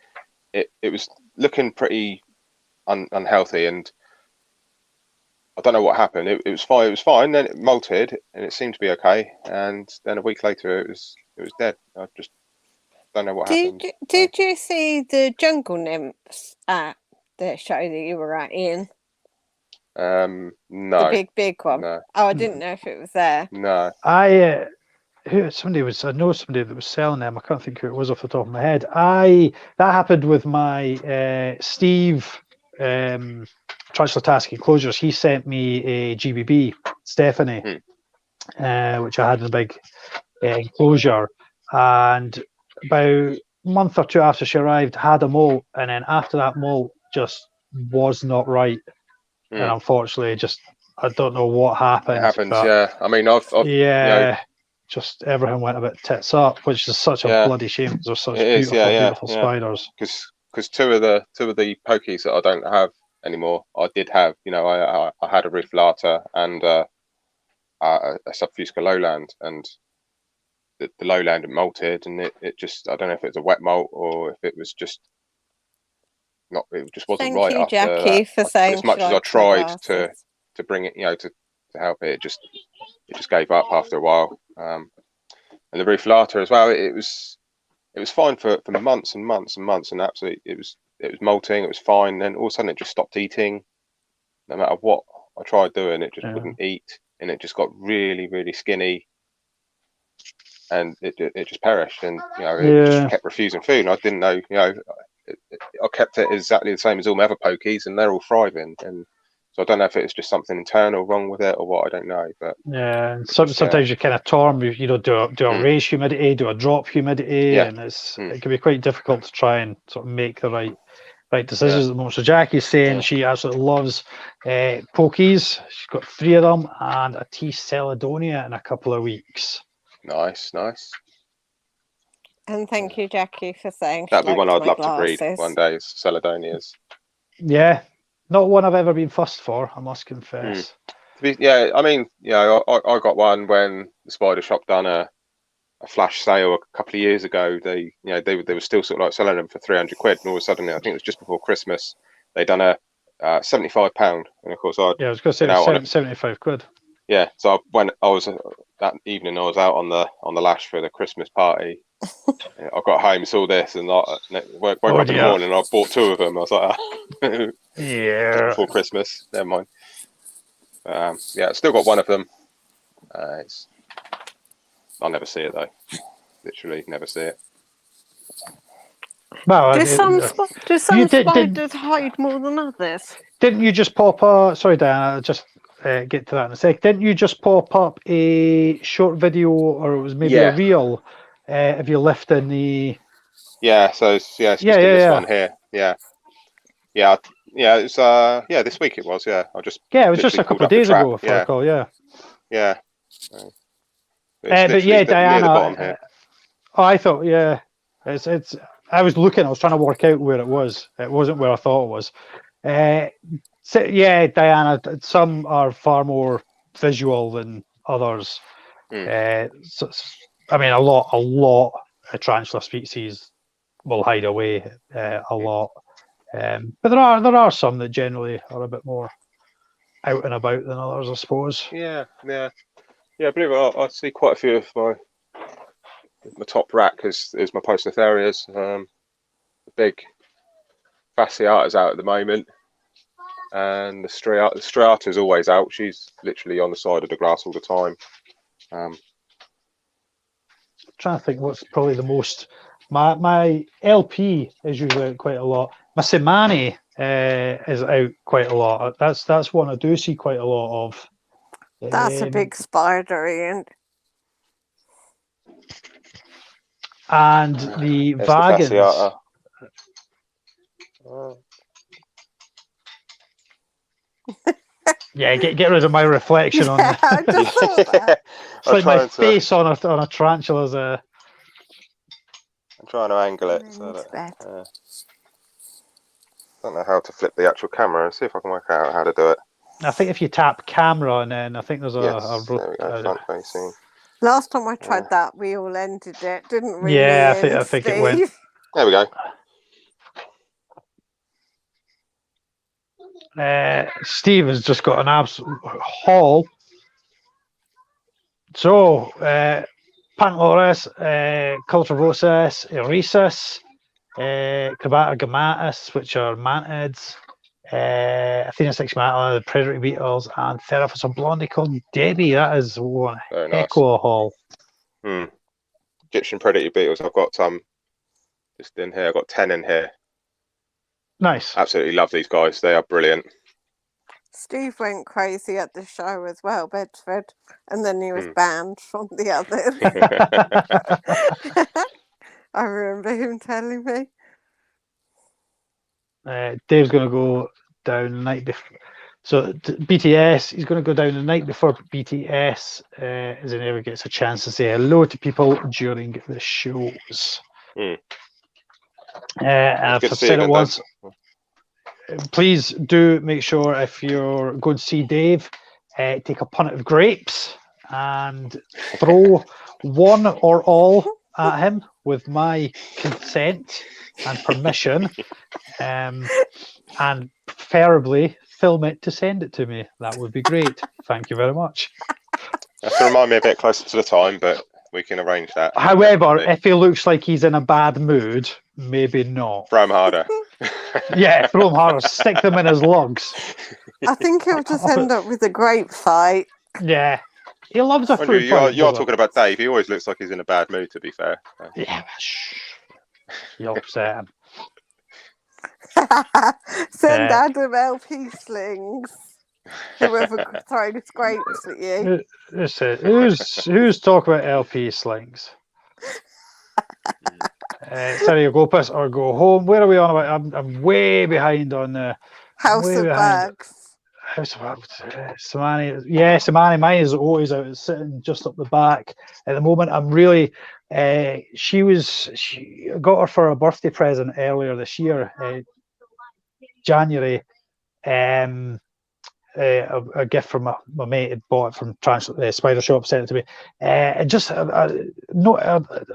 [SPEAKER 4] it was looking pretty unhealthy, and I don't know what happened. It was fine. It was fine. Then it molted, and it seemed to be okay. And then a week later, it was dead. I just don't know what happened.
[SPEAKER 5] Did you see the Jungle Nymphs at the show that you were at, Ian?
[SPEAKER 4] No.
[SPEAKER 5] The big one.
[SPEAKER 4] No.
[SPEAKER 5] Oh, I didn't know if it was there.
[SPEAKER 4] No.
[SPEAKER 1] I know somebody that was selling them. I can't think who it was off the top of my head. That happened with my Steve Tarantula Task Enclosures. He sent me a GBB Stephanie, which I had in a big enclosure, and about a month or two after she arrived, had a molt, and then after that molt just was not right. And unfortunately, I don't know what happened. It
[SPEAKER 4] happens, yeah. I mean, I've
[SPEAKER 1] just everything went a bit tits up, which is such a bloody shame because they're such beautiful spiders.
[SPEAKER 4] Because two of the pokies that I don't have anymore, I did have. I had a Ruflata and a Subfusca Lowland, and the Lowland molted, and it just, I don't know if it was a wet molt or if it was just not. It just wasn't right.
[SPEAKER 5] Thank you, Jackie, for saying.
[SPEAKER 4] As much as I tried to bring it, to help it, it just gave up after a while. And the Ruflata as well. It was fine for months and months and months, and absolutely it was molting. It was fine. Then all of a sudden it just stopped eating. No matter what I tried doing, it just wouldn't eat, and it just got really, really skinny, and it just perished. And it just kept refusing food. And I didn't know. I kept it exactly the same as all my other pokies, and they're all thriving. And so I don't know if it's just something internal wrong with it or what. I don't know. But
[SPEAKER 1] sometimes you kind of torn. Do a raise humidity, do a drop humidity, and it can be quite difficult to try and sort of make the right decisions at the moment. So Jackie's saying she absolutely loves pokies. She's got 3 of them and a T. Celedonia in a couple of weeks.
[SPEAKER 4] Nice.
[SPEAKER 5] And thank you, Jackie, for saying
[SPEAKER 4] That'd be
[SPEAKER 5] she'd
[SPEAKER 4] one
[SPEAKER 5] like
[SPEAKER 4] I'd
[SPEAKER 5] my
[SPEAKER 4] love to breed
[SPEAKER 5] glasses.
[SPEAKER 4] one day. Is Celadonias.
[SPEAKER 1] Yeah, not one I've ever been fussed for, I must confess.
[SPEAKER 4] Yeah, I mean, I got one when the Spider Shop done a flash sale a couple of years ago. They were still sort of like selling them for £300, and all of a sudden, I think it was just before Christmas, they done a £75, and of course I'd
[SPEAKER 1] Yeah, I was going to say
[SPEAKER 4] been out on it.
[SPEAKER 1] 75 quid.
[SPEAKER 4] Yeah, so when I was that evening, I was out on the lash for the Christmas party. I got home, saw this, and woke up in the
[SPEAKER 1] dear.
[SPEAKER 4] morning, and I bought 2 of them. I was like,
[SPEAKER 1] Yeah.
[SPEAKER 4] before Christmas, never mind. Yeah, still got one of them. I'll never see it though. Literally, never see it.
[SPEAKER 1] Well,
[SPEAKER 5] Do some
[SPEAKER 1] did-
[SPEAKER 5] spiders hide more than others?
[SPEAKER 1] didn't you just pop up? Sorry, Diana, I'll just get to that in a sec. Didn't you just pop up a short video, or it was maybe a reel, of you lifting the?
[SPEAKER 4] Yeah, so it's just this one here. Yeah. It's this week it was. Yeah, I just
[SPEAKER 1] Yeah, it was just a
[SPEAKER 4] literally
[SPEAKER 1] couple
[SPEAKER 4] pulled
[SPEAKER 1] of
[SPEAKER 4] up the
[SPEAKER 1] days
[SPEAKER 4] trap.
[SPEAKER 1] ago, if I recall. Yeah.
[SPEAKER 4] Yeah.
[SPEAKER 1] But yeah,
[SPEAKER 4] near
[SPEAKER 1] Diana.
[SPEAKER 4] the bottom here.
[SPEAKER 1] I thought, yeah, it's. I was looking. I was trying to work out where it was. It wasn't where I thought it was. So, yeah, Diana. Some are far more visual than others. I mean, a lot of tarantula species will hide away a lot, but there are some that generally are a bit more out and about than others, I suppose.
[SPEAKER 4] Yeah. Believe it or not, I see quite a few of my top rack is my Postotherias. The big fasciata's out at the moment, and the striata's always out. She's literally on the side of the glass all the time.
[SPEAKER 1] Trying to think what's probably the most. My LP is usually out quite a lot. My Simani is out quite a lot. That's one I do see quite a lot of.
[SPEAKER 5] That's a big spider, Ian.
[SPEAKER 1] And the
[SPEAKER 4] There's
[SPEAKER 1] Vagans.
[SPEAKER 4] the fasciata.
[SPEAKER 1] Yeah, get rid of my reflection on
[SPEAKER 5] Yeah, I just thought that.
[SPEAKER 1] it's like my face on a tarantula's a.
[SPEAKER 4] I'm trying to angle it. So that, don't know how to flip the actual camera. See if I can work out how to do it.
[SPEAKER 1] I think if you tap camera and then I think there's
[SPEAKER 4] There we go, front facing.
[SPEAKER 5] Last time I tried that, we all ended it, didn't we?
[SPEAKER 1] Yeah,
[SPEAKER 5] Ian,
[SPEAKER 1] I think it went.
[SPEAKER 5] Steve?
[SPEAKER 4] There we go.
[SPEAKER 1] Steve has just got an absolute haul. So, Pantloris, Cultivosus, Erisus, Crabata gammatus, which are mantids, Athena stigmata, the predatory beetles, and Theraphis blondie called Debbie. That is one
[SPEAKER 4] Very
[SPEAKER 1] heck
[SPEAKER 4] nice.
[SPEAKER 1] of a haul.
[SPEAKER 4] Egyptian predatory beetles. I've got just in here. I've got 10 in here.
[SPEAKER 1] Nice.
[SPEAKER 4] Absolutely love these guys. They are brilliant.
[SPEAKER 5] Steve went crazy at the show as well, Bedford, and then he was banned from the others. I remember him telling me.
[SPEAKER 1] Dave's going to go down the night before. So BTS, he's going to go down the night before BTS, as he never gets a chance to say hello to people during the shows. I've said it once. Please do make sure if you're going to see Dave, take a punnet of grapes and throw one or all at him with my consent and permission, and preferably film it to send it to me. That would be great. Thank you very much.
[SPEAKER 4] That's to remind me a bit closer to the time, but we can arrange that.
[SPEAKER 1] However, if he looks like he's in a bad mood, maybe not.
[SPEAKER 4] Throw him harder.
[SPEAKER 1] Yeah, throw him harder. Stick them in his lugs.
[SPEAKER 5] I think he'll just end up with a grape fight.
[SPEAKER 1] Yeah. He loves a fruit fight.
[SPEAKER 4] You're talking about Dave. He always looks like he's in a bad mood, to be fair.
[SPEAKER 1] Yeah, shh. You'll upset him.
[SPEAKER 5] Send Adam LP slings. Whoever throws grapes at you.
[SPEAKER 1] Who's talking about LP slings? Sorry, go piss or go home. Where are we on about? I'm way behind on the
[SPEAKER 5] House of Bags.
[SPEAKER 1] Samani, yeah, Samani. Mine is always out. It's sitting just up the back at the moment. I'm really. She got her for a birthday present earlier this year, January. A gift from my mate had bought it from Spider Shop, sent it to me. And just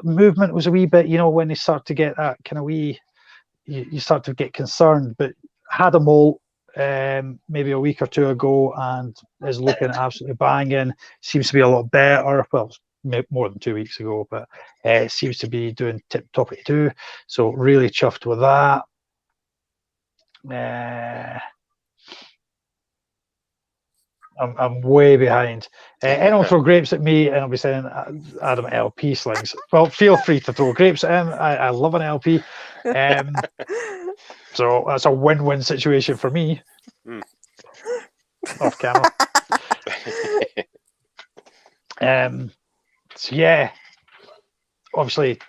[SPEAKER 1] movement was a wee bit, when they start to get that kind of wee, you start to get concerned. But had a molt maybe a week or two ago and is looking absolutely banging. Seems to be a lot better. Well, more than 2 weeks ago, but seems to be doing tip top 82. So really chuffed with that. I'm way behind. Anyone throw grapes at me, and I'll be saying, Adam, LP slings. Well, feel free to throw grapes at him. I love an LP. So that's a win-win situation for me. Off camera. So yeah, obviously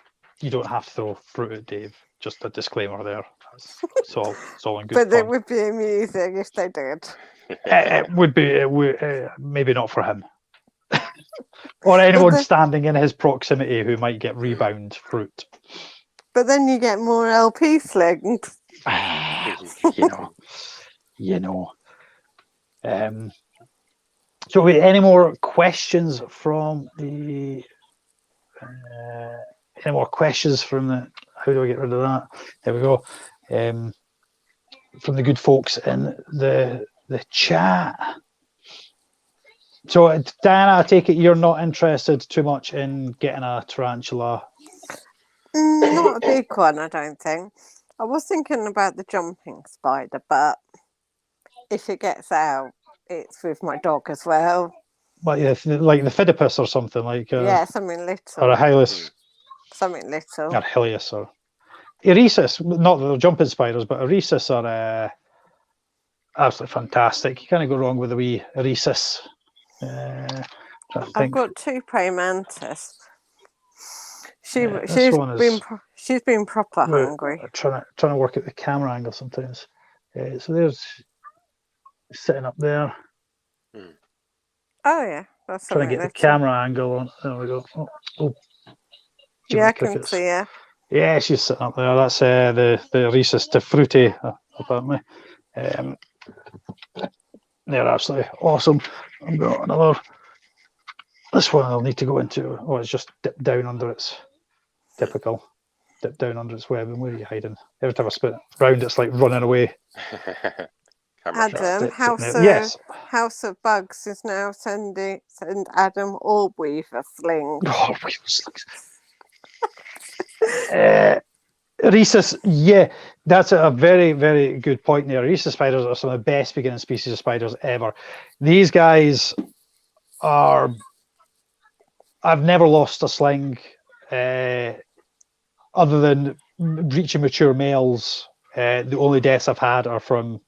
[SPEAKER 1] you don't have to throw fruit at Dave. Just a disclaimer there. It's all in good
[SPEAKER 5] But
[SPEAKER 1] fun.
[SPEAKER 5] it would be amusing if they did.
[SPEAKER 1] It would be maybe not for him. Or anyone standing in his proximity who might get rebound fruit.
[SPEAKER 5] But then you get more LP slings.
[SPEAKER 1] So any more questions from the how do I get rid of that? There we go. From the good folks in the chat. So Diana, I take it you're not interested too much in getting a tarantula.
[SPEAKER 5] Not a big one, I don't think. I was thinking about the jumping spider, but if it gets out, it's with my dog as well.
[SPEAKER 1] Like the Phidippus or something like.
[SPEAKER 5] Yeah, something little.
[SPEAKER 1] Or a Hylas.
[SPEAKER 5] Something little.
[SPEAKER 1] Or Helios or Eresus. Not that they're jumping spiders, but Eresus are absolutely fantastic. You can't go wrong with a wee Eresus.
[SPEAKER 5] I've got 2 praying mantis. She's been proper hungry.
[SPEAKER 1] Trying to work at the camera angle sometimes. So there's sitting up there.
[SPEAKER 5] Oh yeah, that's
[SPEAKER 1] trying to get the camera angle on. There we go. Oh.
[SPEAKER 5] Yeah, I can see her.
[SPEAKER 1] Yeah, she's sitting up there. That's the Rhesus to Footy, apparently. They're absolutely awesome. I've got another. This one I'll need to go into. Oh, it's just dipped down under its typical. Dipped down under its web. And where are you hiding? Every time I spin it round, it's like running away.
[SPEAKER 5] Adam, House of Bugs is now send Adam or Weaver slings.
[SPEAKER 1] Oh, Weaver slings. Rhesus, yeah, that's a very, very good point there. Rhesus spiders are some of the best beginning species of spiders ever. These guys are. I've never lost a sling, other than reaching mature males. The only deaths I've had are from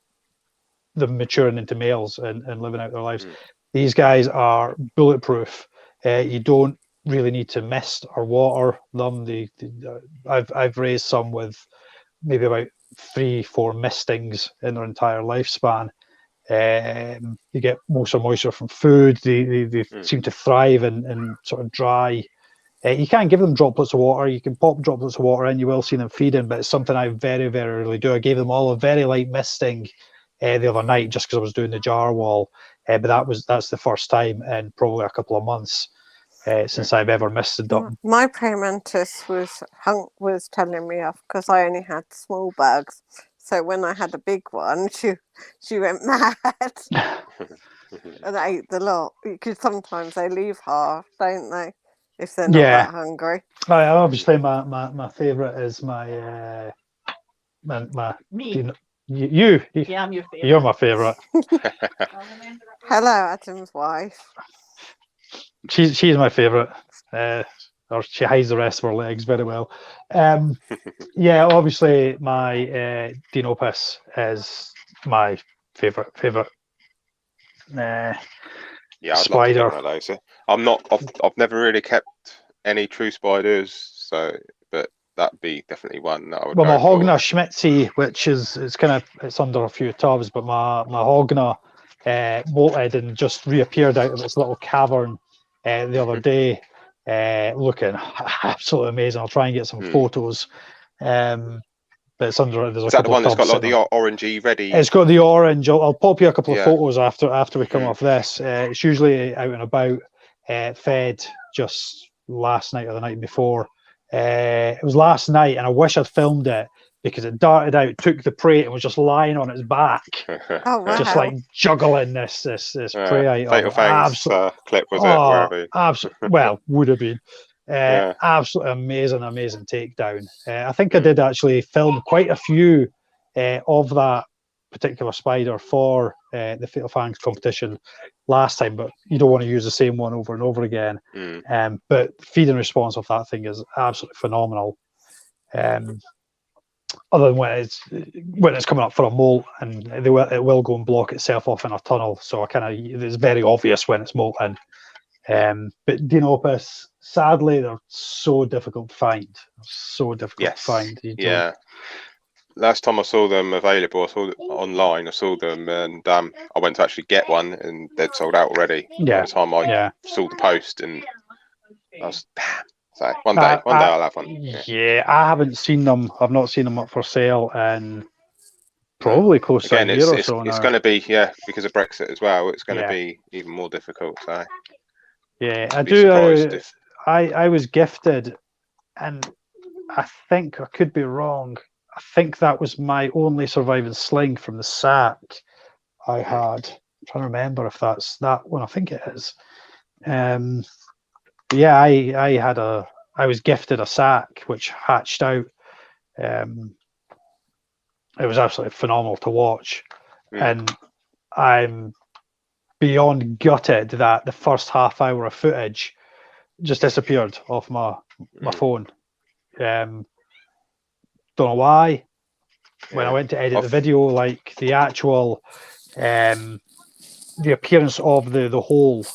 [SPEAKER 1] them maturing into males and living out their lives. These guys are bulletproof. You don't really need to mist or water them. I've raised some with maybe about 3-4 mistings in their entire lifespan. You get most of moisture from food. They seem to thrive in sort of dry. You can't give them droplets of water. You can pop droplets of water in. You will see them feeding, but it's something I very, very rarely do. I gave them all a very light misting the other night just because I was doing the jar wall. But that's the first time in probably a couple of months since I've ever misted them.
[SPEAKER 5] My praying mantis was telling me off because I only had small bugs. So when I had a big one, she went mad and ate the lot. Because sometimes they leave half, don't they? If they're not that hungry.
[SPEAKER 1] Obviously, my favourite is my
[SPEAKER 3] Me.
[SPEAKER 1] You.
[SPEAKER 3] Yeah, I'm your favorite.
[SPEAKER 1] You're my favourite.
[SPEAKER 5] Hello, Adam's wife.
[SPEAKER 1] She's my favourite. Or she hides the rest of her legs very well. Yeah, obviously my Dinopus is my favourite
[SPEAKER 4] yeah, I'd
[SPEAKER 1] spider.
[SPEAKER 4] love to get one of those. I've never really kept any true spiders, but that'd be definitely one that I would.
[SPEAKER 1] Well, my Hogna Schmitzy, which is it's under a few tubs, but my Hogna molted and just reappeared out of its little cavern the other day, looking absolutely amazing. I'll try and get some photos. But it's under. There's a
[SPEAKER 4] Is that the
[SPEAKER 1] couple
[SPEAKER 4] one
[SPEAKER 1] of
[SPEAKER 4] that's got
[SPEAKER 1] tubs
[SPEAKER 4] like the orangey ready?
[SPEAKER 1] It's got the orange. I'll pop you a couple of
[SPEAKER 4] Yeah.
[SPEAKER 1] photos after we come off this. It's usually out and about, fed just last night or the night before. It was last night, and I wish I'd filmed it because it darted out, took the prey, and was just lying on its back,
[SPEAKER 5] Oh, wow.
[SPEAKER 1] just like juggling this prey item.
[SPEAKER 4] Fatal Fangs clip, was it? Wherever.
[SPEAKER 1] Absolutely. Well, would have been.
[SPEAKER 4] Yeah.
[SPEAKER 1] Absolutely amazing takedown. I think I did actually film quite a few of that particular spider for the Fatal Fangs competition last time, but you don't want to use the same one over and over again. But feeding response of that thing is absolutely phenomenal. Other than when it's coming up for a molt, and it will go and block itself off in a tunnel, so it's very obvious when it's molting. But Dinopus, sadly, they're so difficult to find. To find.
[SPEAKER 4] Yeah. Last time I saw them available, I saw it online. I saw them, and I went to actually get one, and they'd sold out already.
[SPEAKER 1] Yeah.
[SPEAKER 4] By the time I saw the post, and I was damn. So one day I'll have one.
[SPEAKER 1] Yeah, I haven't seen them. I've not seen them up for sale, and probably close to a year or so now.
[SPEAKER 4] It's going to be because of Brexit as well. It's going to be even more difficult. So
[SPEAKER 1] yeah, I do. I was gifted, and I think I could be wrong. I think that was my only surviving sling from the sack I had. I'm trying to remember if that's that one. I think it is. Yeah, I was gifted a sack which hatched out. It was absolutely phenomenal to watch, and I'm beyond gutted that the first half hour of footage just disappeared off my phone. Don't know why. When I went to edit the video, like the actual the appearance of the hole,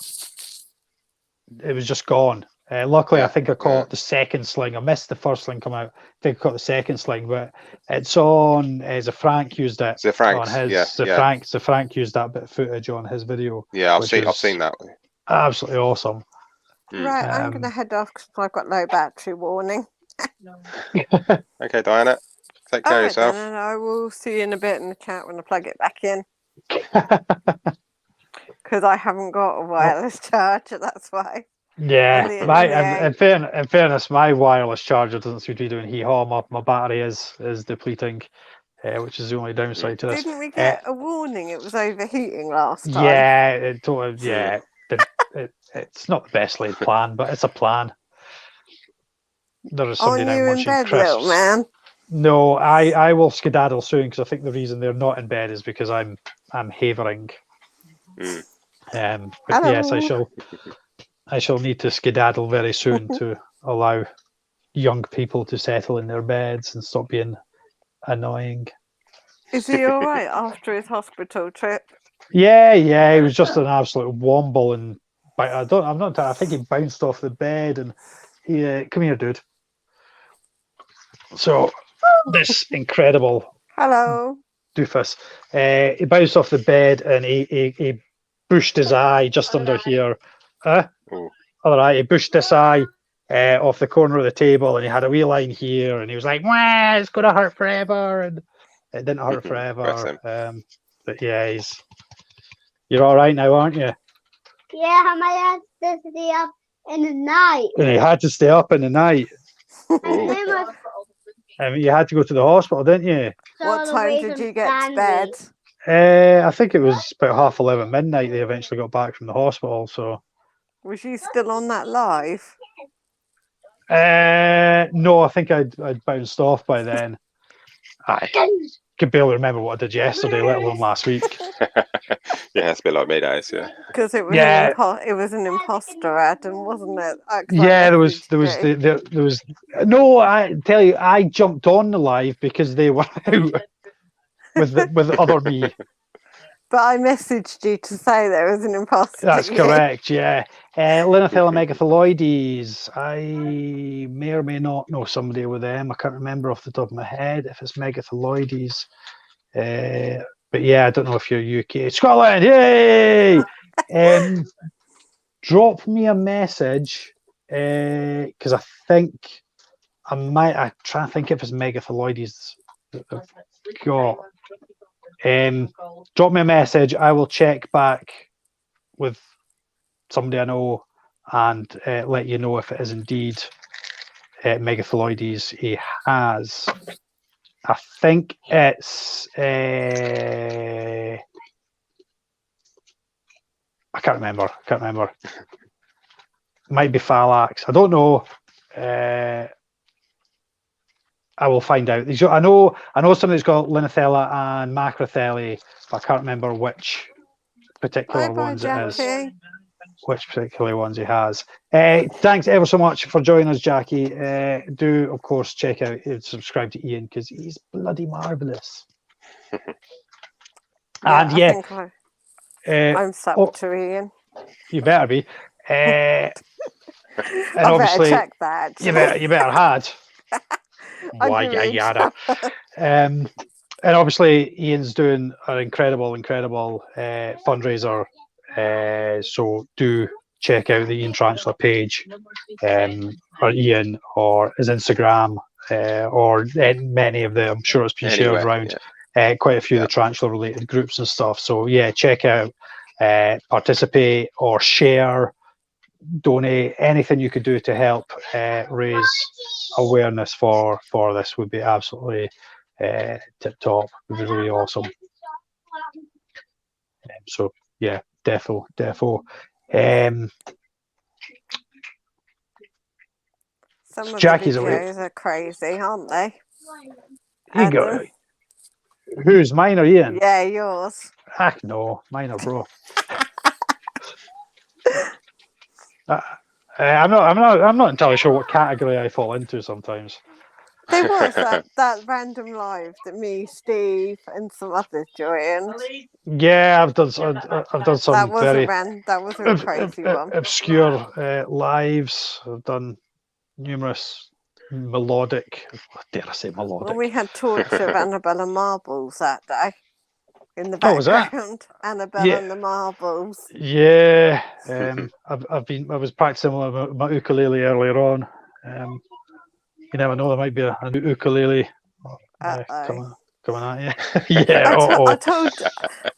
[SPEAKER 1] it was just gone. Luckily, I think I caught the second sling. I missed the first sling come out. I think I caught the second sling, but it's on. Frank used it.
[SPEAKER 4] Frank
[SPEAKER 1] used that bit of footage on his video.
[SPEAKER 4] Yeah, I've seen that.
[SPEAKER 1] Absolutely awesome.
[SPEAKER 5] Right, I'm going to head off because I've got low battery warning.
[SPEAKER 4] Okay, Diana, take care of yourself.
[SPEAKER 5] Then, and I will see you in a bit in the chat when I plug it back in. Because I haven't got a wireless charger, that's why.
[SPEAKER 1] Yeah, in fairness, my wireless charger doesn't seem to be doing hee-haw. My battery is depleting, which is the only downside to this.
[SPEAKER 5] Didn't we get a warning it was overheating last time?
[SPEAKER 1] Yeah, it's not the best laid plan, but it's a plan. There is somebody now munching crisps.
[SPEAKER 5] Little man?
[SPEAKER 1] No, I will skedaddle soon because I think the reason they're not in bed is because I'm havering. But yes, I shall need to skedaddle very soon to allow young people to settle in their beds and stop being annoying.
[SPEAKER 5] Is he all right after his hospital trip?
[SPEAKER 1] Yeah, he was just an absolute womble, and I think he bounced off the bed, and he come here, dude. So this incredible doofus, he bounced off the bed and he bushed his eye just under here. Other eye, he bushed this eye off the corner of the table, and he had a wee line here, and he was like, "Wah, it's gonna hurt forever," and it didn't hurt forever. But yeah, you're all right now, aren't you?
[SPEAKER 2] Yeah, my had to stay up in the night.
[SPEAKER 1] And he had to stay up in the night. You had to go to the hospital, didn't you?
[SPEAKER 5] What time did you get to bed?
[SPEAKER 1] I think it was about 11:30 midnight. They eventually got back from the hospital. So,
[SPEAKER 5] was you still on that live?
[SPEAKER 1] No, I think I'd bounced off by then. I could barely remember what I did yesterday, let alone last week.
[SPEAKER 4] Yeah, it's a bit like me, days. Yeah,
[SPEAKER 5] because it was an imposter, Adam, wasn't it?
[SPEAKER 1] Yeah, there was. No, I tell you, I jumped on the live because they were out with other me.
[SPEAKER 5] But I messaged you to say there was an imposter.
[SPEAKER 1] That's correct, yeah. Linotella megathaloides. I may or may not know somebody with them. I can't remember off the top of my head if it's megathaloides. but yeah, I don't know if you're UK. Scotland, yay! Drop me a message because I think I try to think if it's megathaloides that they've got. Drop me a message. I will check back with somebody I know and let you know if it is indeed megathaloides he has. I think it's I can't remember. Might be Phalax. I don't know. I will find out. I know somebody's got Linethella and Macrotheli, but I can't remember which particular
[SPEAKER 5] Bye-bye,
[SPEAKER 1] ones it is.
[SPEAKER 5] Jackie.
[SPEAKER 1] Which particular ones he has. Thanks ever so much for joining us, Jackie. Do, of course, check out and subscribe to Ian because he's bloody marvellous. And
[SPEAKER 5] I think I'm sub to Ian.
[SPEAKER 1] You better be. And
[SPEAKER 5] I
[SPEAKER 1] obviously,
[SPEAKER 5] better check that.
[SPEAKER 1] you better had. Why yada. And obviously, Ian's doing an incredible fundraiser. So do check out the Ian Tarrantula page, or Ian, or his Instagram, or many of the. I'm sure it's been shared around. Yeah. Quite a few of the tarantula related groups and stuff. So yeah, check out, participate or share, donate, anything you could do to help raise awareness for this would be absolutely tip top. Would be really awesome. So yeah, defo.
[SPEAKER 5] Some of
[SPEAKER 1] Jackie's
[SPEAKER 5] the videos are crazy, aren't they?
[SPEAKER 1] You got who's mine or Ian?
[SPEAKER 5] Yeah, yours.
[SPEAKER 1] Heck no, mine or bro. I'm not entirely sure what category I fall into sometimes.
[SPEAKER 5] There was that random live that me, Steve, and some others joined.
[SPEAKER 1] Yeah, I've done some
[SPEAKER 5] that was
[SPEAKER 1] very
[SPEAKER 5] that was a crazy one.
[SPEAKER 1] Obscure lives. I've done numerous melodic. Dare I say melodic?
[SPEAKER 5] Well, we had Torture of Annabella Marbles that day in the
[SPEAKER 1] was that?
[SPEAKER 5] background. Annabella and the Marbles.
[SPEAKER 1] Yeah, I was practicing my ukulele earlier on. You never know, there might be a new ukulele coming at you. Yeah.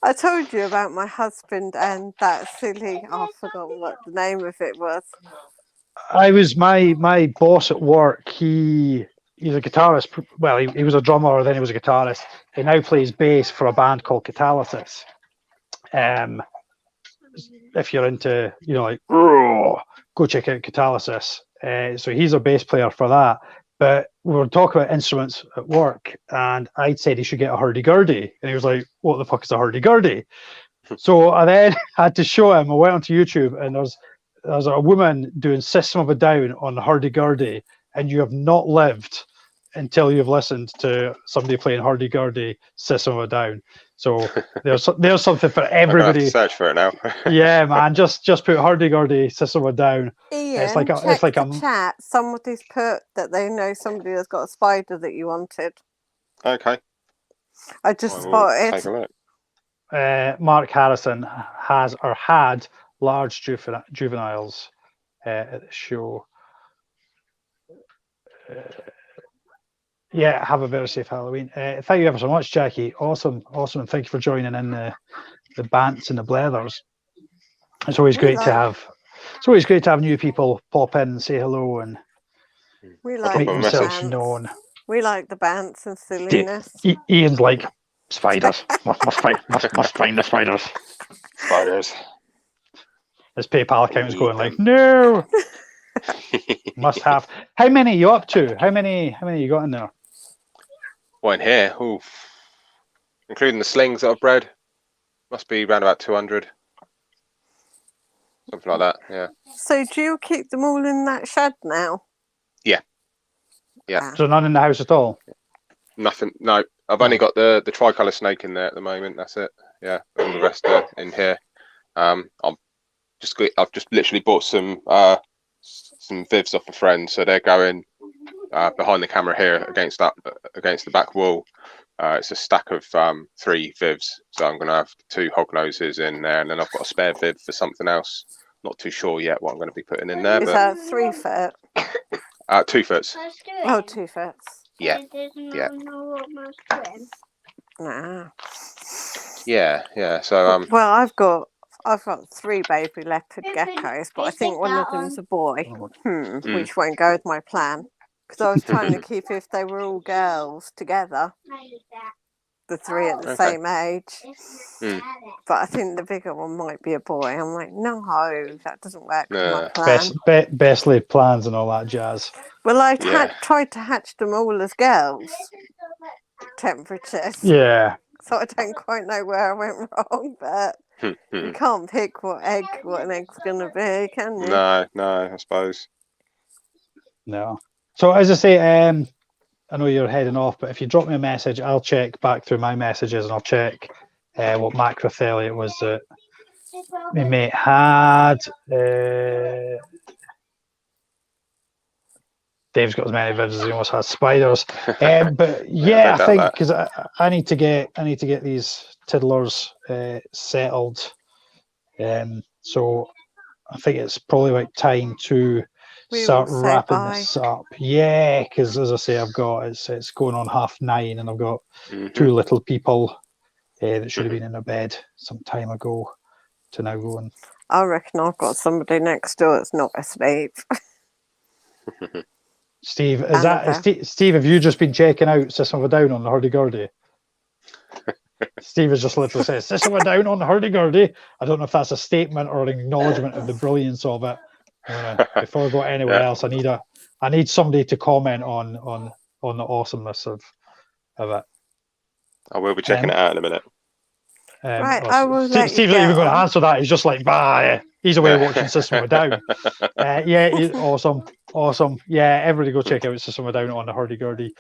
[SPEAKER 5] I told you about my husband and that silly. I forgot what the name of it was.
[SPEAKER 1] I was my boss at work. He's a guitarist. Well, he was a drummer, then he was a guitarist. He now plays bass for a band called Catalysis. If you're into, go check out Catalysis. So he's a bass player for that. But we were talking about instruments at work, and I'd said he should get a hurdy-gurdy. And he was like, what the fuck is a hurdy-gurdy? So I then had to show him. I went onto YouTube, and there's a woman doing System of a Down on the hurdy-gurdy, and you have not lived until you've listened to somebody playing hurdy-gurdy System of a Down. So there's something for everybody.
[SPEAKER 4] Search for it now.
[SPEAKER 1] Yeah, man, just put hurdy-gurdy System of a Down.
[SPEAKER 5] Ian,
[SPEAKER 1] it's like
[SPEAKER 5] a chat. Somebody's put that they know somebody that's got a spider that you wanted.
[SPEAKER 4] Okay.
[SPEAKER 5] I just spotted.
[SPEAKER 4] Take a look.
[SPEAKER 1] Mark Harrison has or had large juveniles at the show. Yeah, have a very safe Halloween. Thank you ever so much, Jackie. Awesome, and thank you for joining in the bants and the blethers. It's always great to have. It's always great to have new people pop in and say hello and make themselves known.
[SPEAKER 5] We like the bants and silliness.
[SPEAKER 1] Ian's like spiders. must find the spiders.
[SPEAKER 4] Spiders.
[SPEAKER 1] His PayPal account is going like, no. Must have. How many are you up to? How many you got in there?
[SPEAKER 4] One here. Ooh. Including the slings that I've bred. Must be around about 200. Something like that, yeah.
[SPEAKER 5] So do you keep them all in that shed now?
[SPEAKER 4] Yeah. Yeah.
[SPEAKER 1] So none in the house at all?
[SPEAKER 4] Nothing. No. I've only got the tricolour snake in there at the moment. That's it. Yeah. And the rest are in here. I've just literally bought some Vivs off a friend, so they're going behind the camera here against the back wall. It's a stack of 3 vivs, so I'm going to have 2 hog noses in there, and then I've got a spare viv for something else. Not too sure yet what I'm going to be putting in there,
[SPEAKER 5] Is
[SPEAKER 4] but
[SPEAKER 5] that 3 foot?
[SPEAKER 4] 2 foots.
[SPEAKER 2] Let's do
[SPEAKER 5] Oh,
[SPEAKER 2] it.
[SPEAKER 5] 2 foot.
[SPEAKER 4] Yeah,
[SPEAKER 2] There's
[SPEAKER 4] yeah.
[SPEAKER 2] no what must do it.
[SPEAKER 5] Nah.
[SPEAKER 4] Yeah. So
[SPEAKER 5] Well, I've got 3 baby leopard geckos, but I think one of them's a boy. Which won't go with my plan. Because I was trying to keep, if they were all girls together, the 3 at the same age. But I think the bigger one might be a boy. I'm like, no, that doesn't work with my plan.
[SPEAKER 1] Best laid plans and all that jazz.
[SPEAKER 5] Well, I tried to hatch them all as girls. Temperatures.
[SPEAKER 1] Yeah.
[SPEAKER 5] So I don't quite know where I went wrong, but you can't pick what an egg's going to be, can you?
[SPEAKER 4] no, I suppose.
[SPEAKER 1] No. So as I say, I know you're heading off, but if you drop me a message, I'll check back through my messages and I'll check what macrotheli it was that my mate had. Dave's got as many vivs as he almost has spiders. But yeah, I think because I need to get these tiddlers settled. So I think it's probably about time to start wrapping this up. Yeah, because as I say, I've got it's going on 9:30, and I've got 2 little people that should have been in their bed some time ago to now go and.
[SPEAKER 5] I reckon I've got somebody next door that's not asleep.
[SPEAKER 1] Steve, Steve? Have you just been checking out System of a Down on the hurdy-gurdy? Steve has just literally said, "System of a Down on the hurdy-gurdy." I don't know if that's a statement or an acknowledgement of the brilliance of it. Before I go anywhere else, I need somebody to comment on the awesomeness of it.
[SPEAKER 4] I will be checking it out in a minute.
[SPEAKER 5] Right, I will let
[SPEAKER 1] Steve's not even going to answer that. He's just like, bah, he's away watching System of a Down. Awesome. Yeah, everybody go check out System of a Down on the hurdy-gurdy.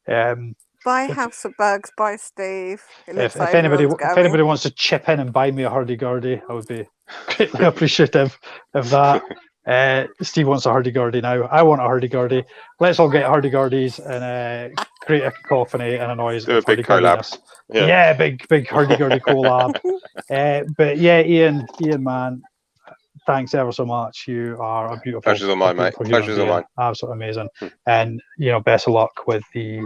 [SPEAKER 5] Bye, House of Bugs. Bye, Steve.
[SPEAKER 1] If anybody wants to chip in and buy me a hurdy-gurdy, I would be greatly appreciative of that. Steve wants a hurdy-gurdy now. I want a hurdy-gurdy. Let's all get hurdy-gurdies and create a cacophony and a noise.
[SPEAKER 4] Do a big collab.
[SPEAKER 1] Yeah, big hurdy-gurdy collab. But yeah, Ian, man, thanks ever so much. You are a beautiful.
[SPEAKER 4] Pleasure's all mine, mate. Pleasure's all mine.
[SPEAKER 1] Absolutely amazing. And best of luck with the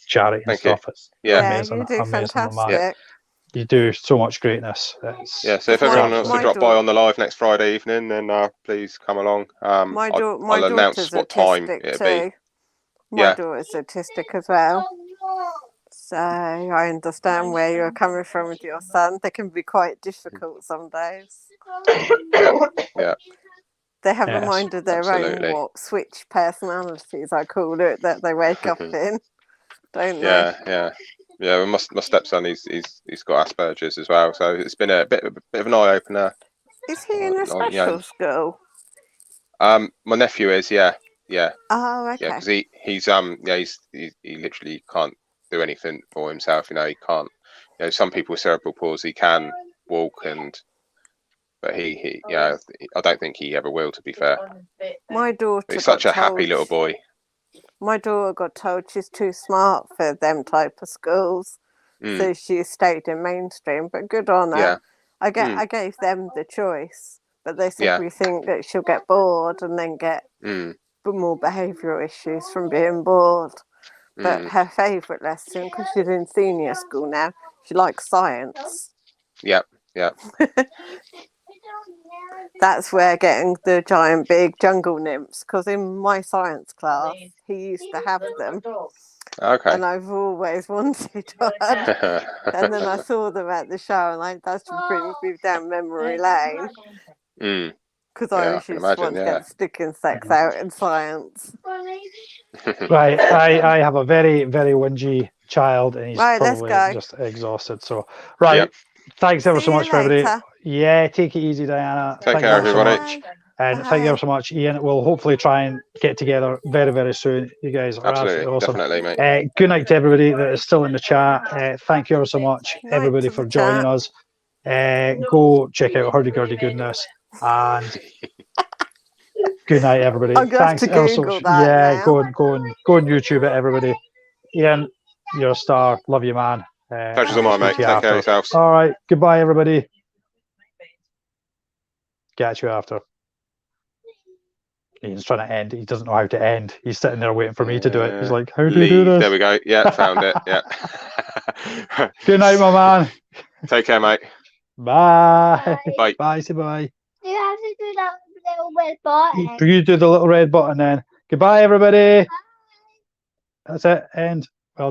[SPEAKER 1] charity and stuff. It's amazing.
[SPEAKER 5] You do fantastic.
[SPEAKER 1] You do so much greatness.
[SPEAKER 4] So if everyone wants to drop by on the live next Friday evening, then please come along.
[SPEAKER 5] My
[SPEAKER 4] I'll announce what time it'll be.
[SPEAKER 5] My daughter's autistic as well. So I understand where you're coming from with your son. They can be quite difficult some days.
[SPEAKER 4] Yeah.
[SPEAKER 5] They have a mind of their own, switch personalities, I call it, that they wake up in, don't they? Yeah.
[SPEAKER 4] My stepson, he's got Asperger's as well, so it's been a bit of an eye opener.
[SPEAKER 5] Is he in a special school?
[SPEAKER 4] My nephew is, yeah.
[SPEAKER 5] Oh, okay.
[SPEAKER 4] Yeah, because he literally can't do anything for himself. He can't. Some people with cerebral palsy can walk, but he I don't think he ever will. To be fair,
[SPEAKER 5] my daughter.
[SPEAKER 4] He's such a happy little boy.
[SPEAKER 5] My daughter got told she's too smart for them type of schools, so she stayed in mainstream. But good on her.
[SPEAKER 4] Yeah.
[SPEAKER 5] I gave them the choice, but they said we think that she'll get bored and then get more behavioural issues from being bored. But her favourite lesson, because she's in senior school now, she likes science.
[SPEAKER 4] Yep.
[SPEAKER 5] That's where getting the giant big jungle nymphs, because in my science class, he used to have them.
[SPEAKER 4] Okay.
[SPEAKER 5] And I've always wanted one. And then I saw them at the show, and that's brings me down memory lane. Because I used to want to get stick insects out in science.
[SPEAKER 1] Right, I have a very, very whingy child, and he's probably just exhausted. So, thanks ever so much for everybody. Yeah, take it easy, Diana.
[SPEAKER 4] Take care, everybody.
[SPEAKER 1] So and thank you ever so much, Ian. We'll hopefully try and get together very, very soon. You guys are absolutely awesome.
[SPEAKER 4] Definitely, mate.
[SPEAKER 1] Good night to everybody that is still in the chat. Thank you ever so much, everybody, for joining us. Go check out Hurdy-Gurdy Goodness, and good night, everybody.
[SPEAKER 5] Thanks ever so much.
[SPEAKER 1] Go on YouTube it, everybody. Ian, You're a star. Love you, man.
[SPEAKER 4] Pleasure's
[SPEAKER 1] I'll
[SPEAKER 4] all mine,
[SPEAKER 1] speak
[SPEAKER 4] mate.
[SPEAKER 1] to you
[SPEAKER 4] Take care of
[SPEAKER 1] after.
[SPEAKER 4] yourselves.
[SPEAKER 1] All right. Goodbye, everybody. Catch you after. He's trying to end. He doesn't know how to end. He's sitting there waiting for me to do it. He's like, how do you do this?
[SPEAKER 4] There we go. Yeah, found it. Yeah.
[SPEAKER 1] Good night, my man.
[SPEAKER 4] Take care, mate.
[SPEAKER 1] Bye.
[SPEAKER 4] Bye.
[SPEAKER 1] Bye. Say bye.
[SPEAKER 2] Do you have to do that little red button?
[SPEAKER 1] You do the little red button then. Goodbye, everybody. That's it. End.